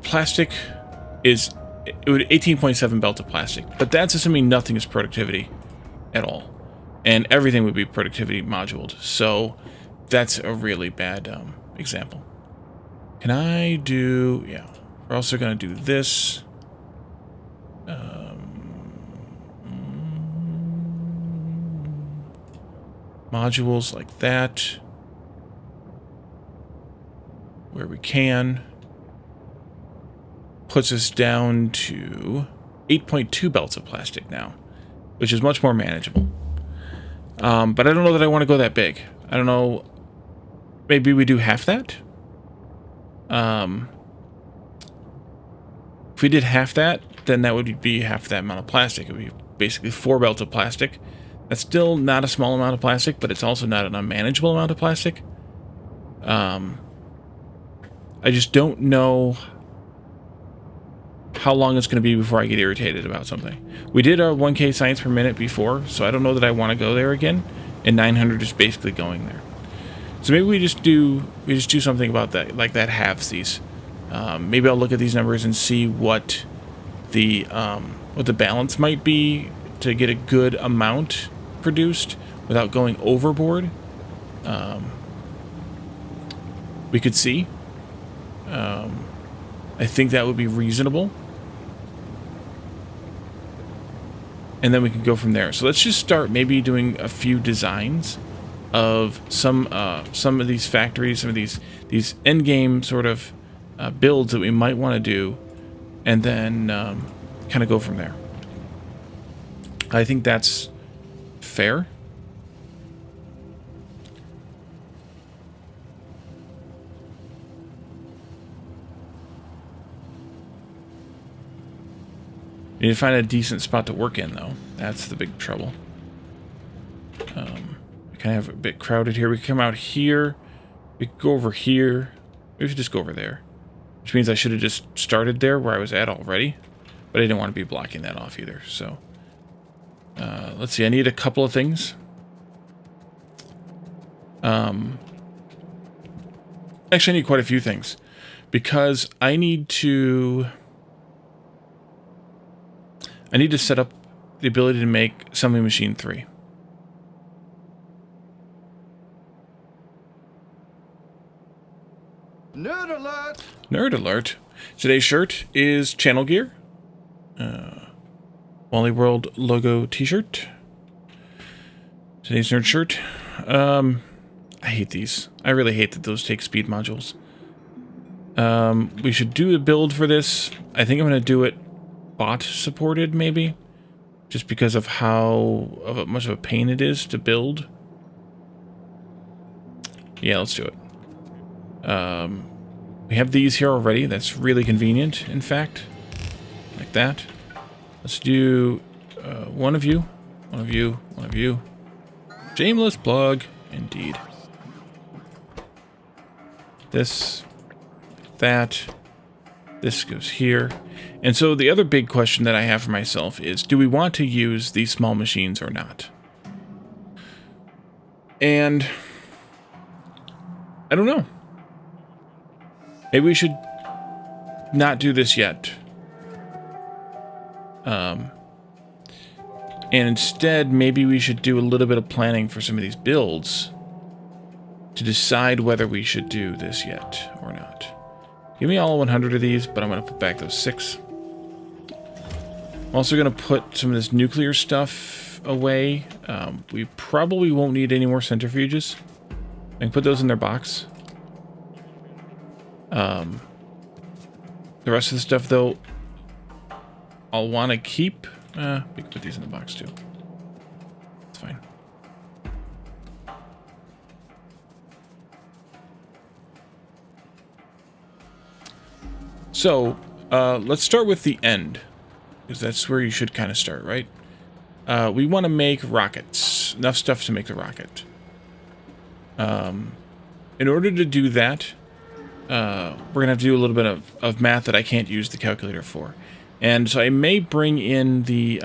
Plastic is 18.7 belt of plastic, but that's assuming nothing is productivity at all, and everything would be productivity moduled. So that's a really bad example. Can I do? Yeah, we're also gonna do this. Modules like that, where we can. Puts us down to 8.2 belts of plastic now, which is much more manageable. But I don't know that I want to go that big. I don't know. Maybe we do half that. If we did half that, then that would be half that amount of plastic. It would be basically 4 belts of plastic. That's still not a small amount of plastic, but it's also not an unmanageable amount of plastic. I just don't know how long it's going to be before I get irritated about something. We did our 1K science per minute before, so I don't know that I want to go there again. And 900 is basically going there. So maybe we just do something about that, like that halvesies. Maybe I'll look at these numbers and see what the balance might be to get a good amount produced without going overboard. We could see. I think that would be reasonable. And then we can go from there. So let's just start maybe doing a few designs of some of these factories, some of these end game sort of builds that we might want to do, and then kind of go from there. I think that's fair. You need to find a decent spot to work in, though. That's the big trouble. We kind of have a bit crowded here. We can come out here. We could go over here. We should just go over there. Which means I should have just started there where I was at already. But I didn't want to be blocking that off either. So, let's see. I need a couple of things. Actually, I need quite a few things. Because I need to set up the ability to make Assembly Machine 3. Nerd alert! Nerd alert. Today's shirt is Channel Gear. Wally World logo t-shirt. Today's nerd shirt. I hate these. I really hate that those take speed modules. We should do the build for this. I think I'm going to do it bot supported, maybe, just because of how much of a pain it is to build. Yeah, let's do it. We have these here already. That's really convenient, in fact, like that. Let's do one of you. Shameless plug, indeed. This, that. This goes here. And so the other big question that I have for myself is, do we want to use these small machines or not? And I don't know. Maybe we should not do this yet. And instead, maybe we should do a little bit of planning for some of these builds to decide whether we should do this yet or not. Give me all 100 of these, but I'm going to put back those 6. I'm also going to put some of this nuclear stuff away. We probably won't need any more centrifuges. I can put those in their box. The rest of the stuff, though, I'll want to keep. We can put these in the box too. It's fine. So let's start with the end, because that's where you should kind of start, right? We want to make rockets. Enough stuff to make the rocket. In order to do that, we're going to have to do a little bit of math that I can't use the calculator for. And so I may bring in the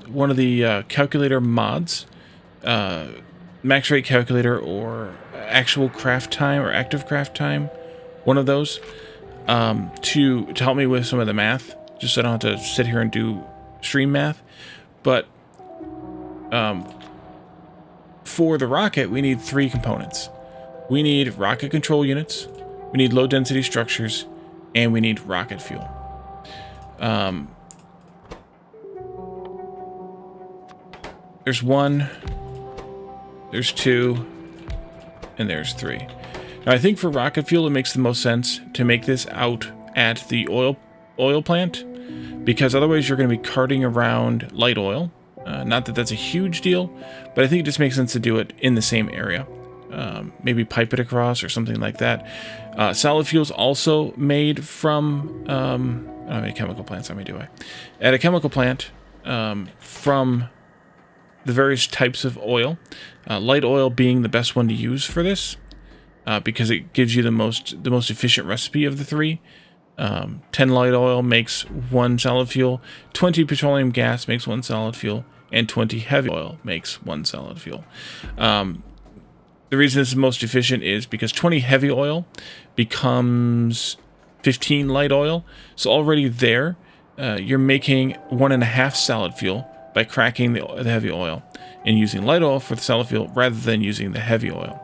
one of the calculator mods, max rate calculator or actual craft time or active craft time, one of those, to help me with some of the math, just so I don't have to sit here and do stream math. But for the rocket, we need 3 components. We need rocket control units, we need low density structures, and we need rocket fuel. There's 1, there's 2, and there's 3. Now I think for rocket fuel it makes the most sense to make this out at the oil plant, because otherwise you're going to be carting around light oil. Not that that's a huge deal, but I think it just makes sense to do it in the same area. Maybe pipe it across or something like that. Solid fuel's also made from, I don't have any chemical plants on me, do I? At a chemical plant, from the various types of oil, light oil being the best one to use for this, because it gives you the most efficient recipe of the 3. 10 light oil makes 1 solid fuel, 20 petroleum gas makes 1 solid fuel, and 20 heavy oil makes 1 solid fuel. The reason this is most efficient is because 20 heavy oil becomes 15 light oil. So already there, you're making 1.5 solid fuel by cracking the heavy oil and using light oil for the solid fuel rather than using the heavy oil.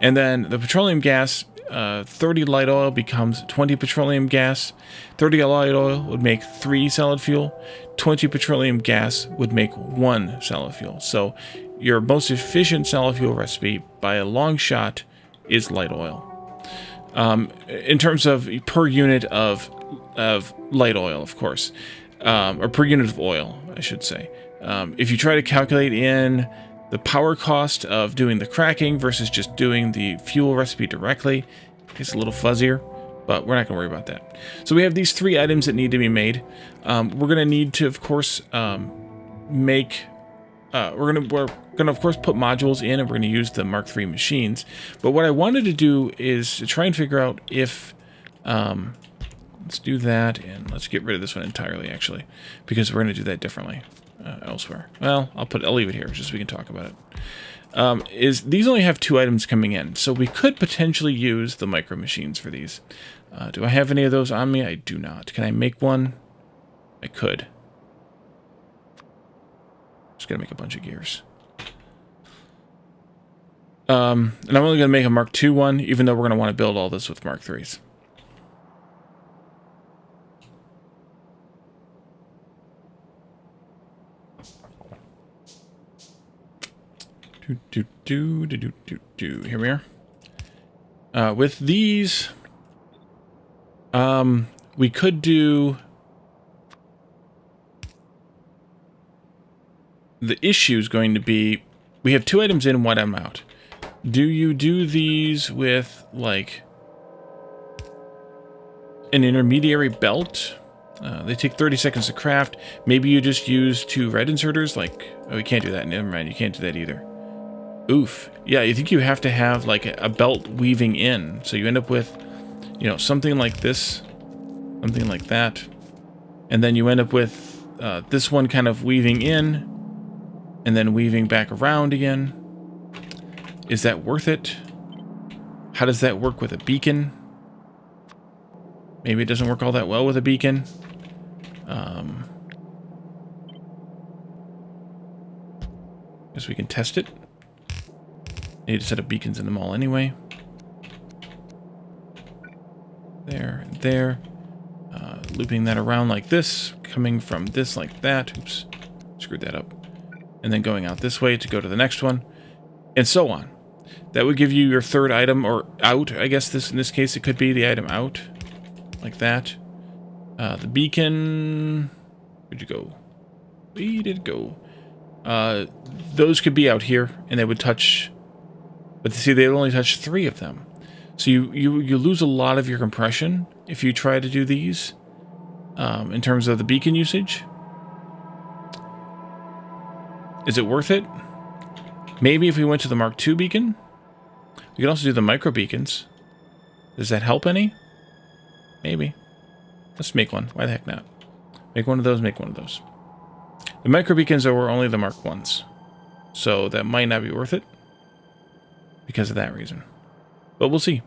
And then the petroleum gas, 30 light oil becomes 20 petroleum gas. 30 light oil would make 3 solid fuel. 20 petroleum gas would make 1 solid fuel. So your most efficient solid fuel recipe by a long shot is light oil. In terms of per unit of light oil, of course, or per unit of oil, I should say. If you try to calculate in the power cost of doing the cracking versus just doing the fuel recipe directly, it's a little fuzzier, but we're not going to worry about that. So we have these 3 items that need to be made. We're going to need to, of course, make... we're gonna of course put modules in, and we're gonna use the Mark III machines. But what I wanted to do is to try and figure out if let's do that, and let's get rid of this one entirely, actually, because we're gonna do that differently elsewhere. Well, I'll leave it here just so we can talk about it. These only have 2 items coming in, so we could potentially use the micro machines for these. Do I have any of those on me? I do not. Can I make one? I could. Just gonna make a bunch of gears. And I'm only gonna make a Mark II one, even though we're gonna want to build all this with Mark IIIs. Here we are. With these, we could do. The issue is going to be, we have 2 items in, 1 item out. Do you do these with, like, an intermediary belt? They take 30 seconds to craft. Maybe you just use 2 red inserters, like, oh, we can't do that. Never mind, you can't do that either. Oof. Yeah, I think you have to have, like, a belt weaving in. So you end up with, you know, something like this, something like that. And then you end up with this one kind of weaving in, and then weaving back around again. Is that worth it? How does that work with a beacon? Maybe it doesn't work all that well with a beacon. Guess we can test it. Need a set of beacons in them all anyway. There and there. Looping that around like this, coming from this like that. Oops, screwed that up. And then going out this way to go to the next one, and so on. That would give you your 3rd item, or out, I guess in this case it could be the item out, like that. The beacon, Where'd you go? Where did it go? Those could be out here, and they would touch... But see, they only touch 3 of them. So you lose a lot of your compression if you try to do these, in terms of the beacon usage. Is it worth it? Maybe if we went to the Mark II beacon. We could also do the micro beacons. Does that help any? Maybe. Let's make one. Why the heck not? Make one of those, make one of those. The micro beacons are only the Mark I's. So that might not be worth it. Because of that reason. But we'll see.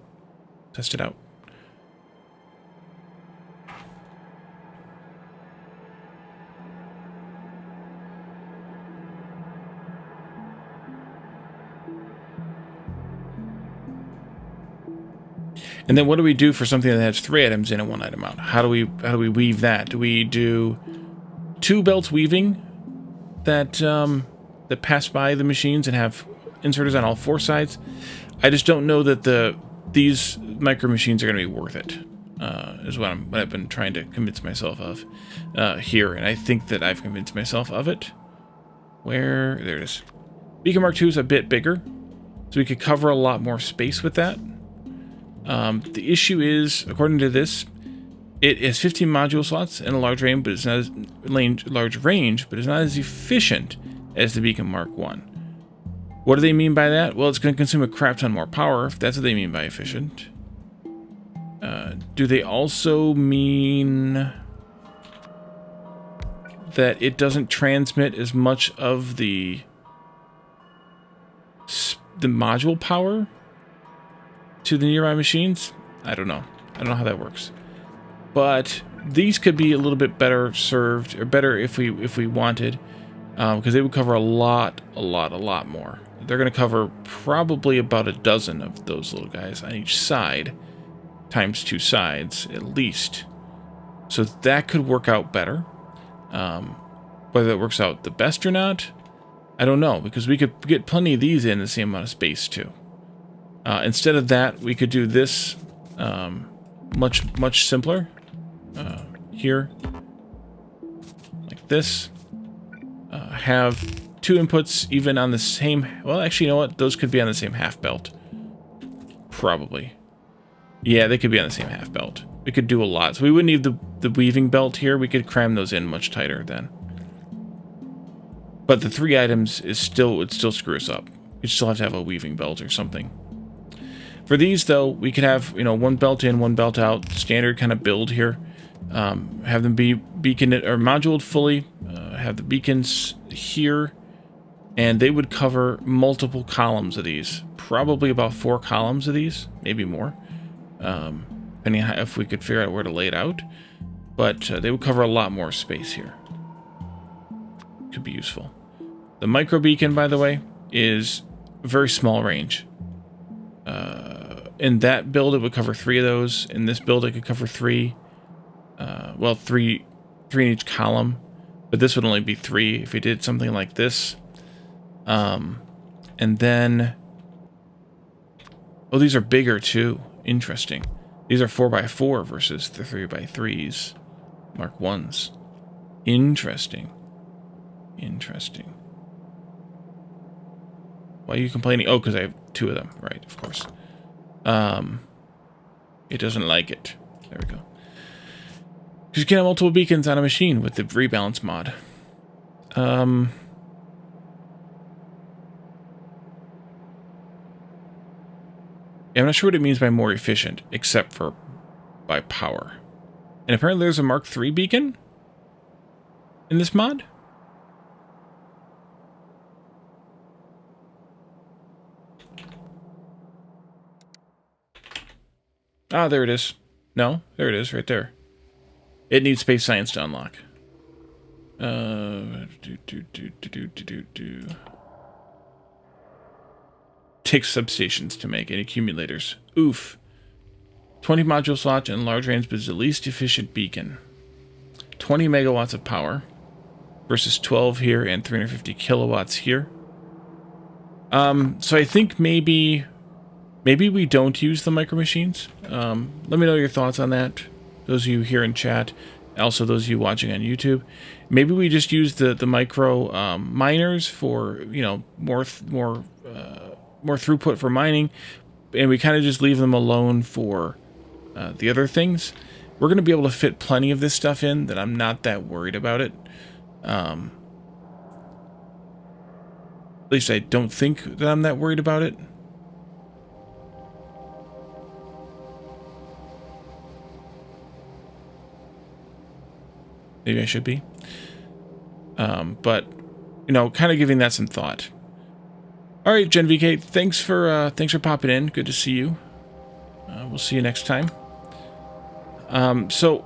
Test it out. And then what do we do for something that has 3 items in and 1 item out? How do we weave that? Do we do 2 belts weaving that that pass by the machines and have inserters on all 4 sides? I just don't know that these micro machines are going to be worth it. Is what I've been trying to convince myself of here, and I think that I've convinced myself of it. There it is. Beacon Mark II is a bit bigger, so we could cover a lot more space with that. The issue is, according to this, it has 15 module slots and a large range, but it's not as but it's not as efficient as the Beacon Mark I. What do they mean by that? Well, it's going to consume a crap ton more power, if that's what they mean by efficient. Do they also mean that it doesn't transmit as much of the module power to the nearby machines? I don't know. I don't know how that works. But these could be a little bit better served, or better if we wanted, because they would cover a lot more. They're going to cover probably about a dozen of those little guys on each side, times 2 sides at least. So that could work out better. Whether it works out the best or not, I don't know, because we could get plenty of these in the same amount of space too. Instead of that, we could do this much simpler. Here, like this. Have 2 inputs even on the same... Well, actually, you know what? Those could be on the same half belt. Probably. Yeah, they could be on the same half belt. We could do a lot. So we wouldn't need the weaving belt here. We could cram those in much tighter then. But the 3 items would still screw us up. We'd still have to have a weaving belt or something. For these, though, we could have, 1 belt in, 1 belt out, standard kind of build here. Have them be beaconed or moduled fully. Have the beacons here, and they would cover multiple columns of these. Probably about 4 columns of these, maybe more, depending on if we could figure out where to lay it out. But they would cover a lot more space here. Could be useful. The micro beacon, by the way, is very small range. In that build, it would cover 3 of those. In this build, it could cover 3. Well, 3 in each column. But this would only be 3 if we did something like this. And then... Oh, these are bigger, too. Interesting. These are 4x4 versus the 3x3s. Mark 1s. Interesting. Interesting. Why are you complaining? Oh, because I have 2 of them. Right, of course. It doesn't like it. There we go. Because you can have multiple beacons on a machine with the rebalance mod. Yeah, I'm not sure what it means by more efficient, except for by power. And apparently there's a Mark III beacon in this mod? Ah, there it is. No, there it is, right there. It needs space science to unlock. Takes substations to make and accumulators. Oof. 20 module slots and large range, but is the least efficient beacon. 20 megawatts of power versus 12 here and 350 kilowatts here. So I think maybe we don't use the micro machines. Let me know your thoughts on that. Those of you here in chat, Also, those of you watching on YouTube, maybe we just use the micro miners for, you know, more throughput for mining, and we kind of just leave them alone for the other things. We're going to be able to fit plenty of this stuff in that I'm not that worried about it. At least I don't think that I'm that worried about it. Maybe I should be. But, you know, kind of giving that some thought. All right, Gen VK, thanks for popping in. Good to see you. We'll see you next time. So,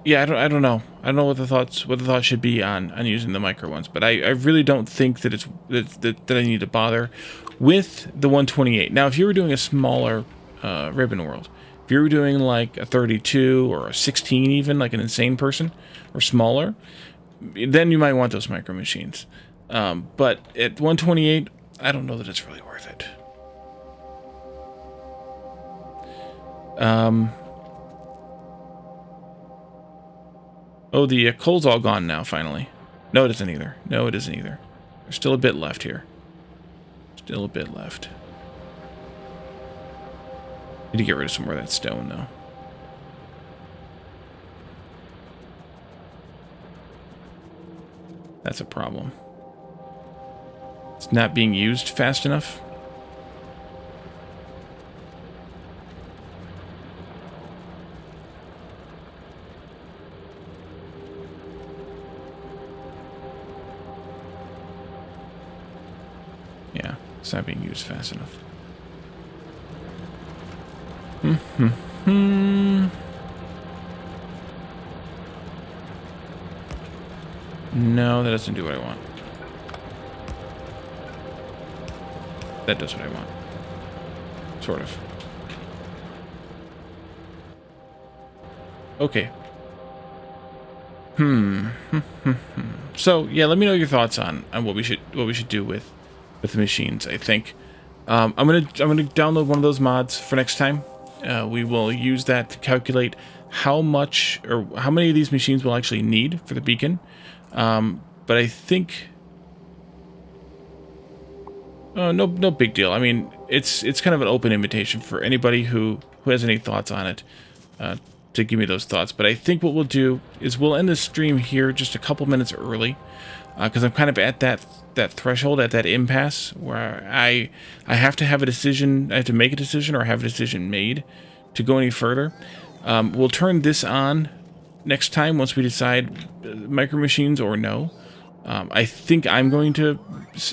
yeah, I don't know. I don't know what the thoughts should be on using the micro ones, but I really don't think that that I need to bother with the 128. Now, if you were doing a smaller Ribbon World, if you were doing like a 32 or a 16 even, like an insane person, or smaller, then you might want those micro machines. But at 128, I don't know that it's really worth it. Oh, the coal's all gone now, finally. No, it isn't either. No, it isn't either. There's still a bit left here. Still a bit left. Need to get rid of some more of that stone, though. That's a problem. It's not being used fast enough. Yeah, it's not being used fast enough. No, that doesn't do what I want. That does what I want. Sort of. Okay. So, yeah, let me know your thoughts on what we should do with the machines. I think I'm gonna download one of those mods for next time. We will use that to calculate how much or how many of these machines we'll actually need for the beacon. But I think no big deal. I mean, it's kind of an open invitation for anybody who has any thoughts on it to give me those thoughts. But I think what we'll do is we'll end the stream here just a couple minutes early, because I'm kind of at that threshold, at that impasse where I have to have a decision. I have to make a decision or have a decision made to go any further. We'll turn this on next time once we decide micro machines or no. I think I'm going to.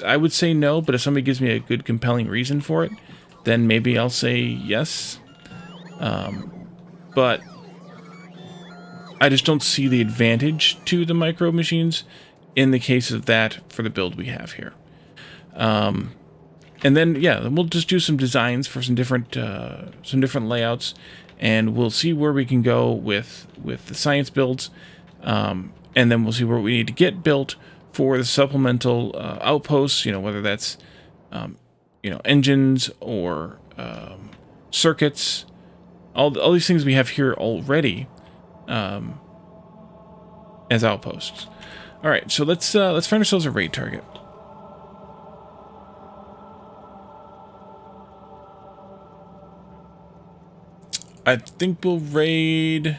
I would say no, but if somebody gives me a good, compelling reason for it, then maybe I'll say yes. But I just don't see the advantage to the micro machines in the case of that for the build we have here. And then, yeah, we'll just do some designs for some different layouts, and we'll see where we can go with the science builds, and then we'll see where we need to get built for the supplemental outposts. You know, whether that's engines or circuits, all these things we have here already as outposts. All right, so let's find ourselves a raid target. I think we'll raid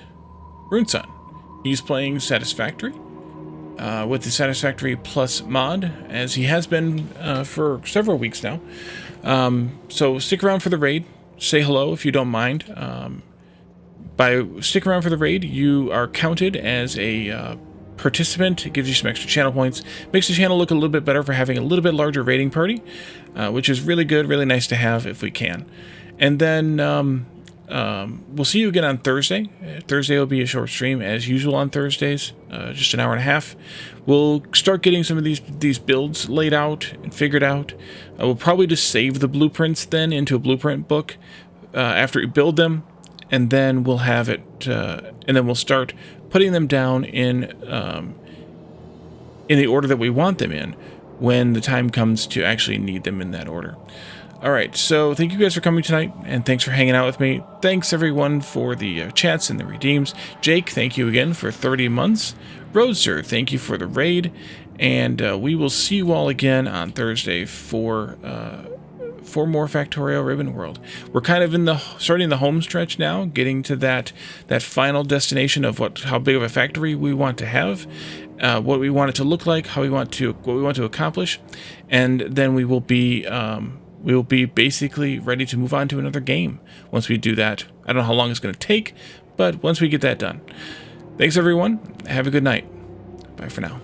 Runesun. He's playing Satisfactory with the Satisfactory Plus mod, as he has been for several weeks now. So stick around for the raid. Say hello if you don't mind. By stick around for the raid, you are counted as a participant. It gives you some extra channel points. Makes the channel look a little bit better for having a little bit larger raiding party, which is really good, really nice to have if we can. And then we'll see you again on Thursday. Thursday will be a short stream as usual on Thursdays, just an hour and a half. We'll start getting some of these builds laid out and figured out. We'll probably just save the blueprints then into a blueprint book after we build them, and then we'll have it, and then we'll start putting them down in the order that we want them in when the time comes to actually need them in that order. All right, so thank you guys for coming tonight, and thanks for hanging out with me. Thanks, everyone, for the chats and the redeems. Jake, thank you again for 30 months. Roadster, thank you for the raid. And we will see you all again on Thursday for more Factorio Ribbon World. We're kind of starting the home stretch now, getting to that final destination of how big of a factory we want to have, what we want it to look like, what we want to accomplish, and then we will be basically ready to move on to another game once we do that. I don't know how long it's going to take, but once we get that done. Thanks, everyone. Have a good night. Bye for now.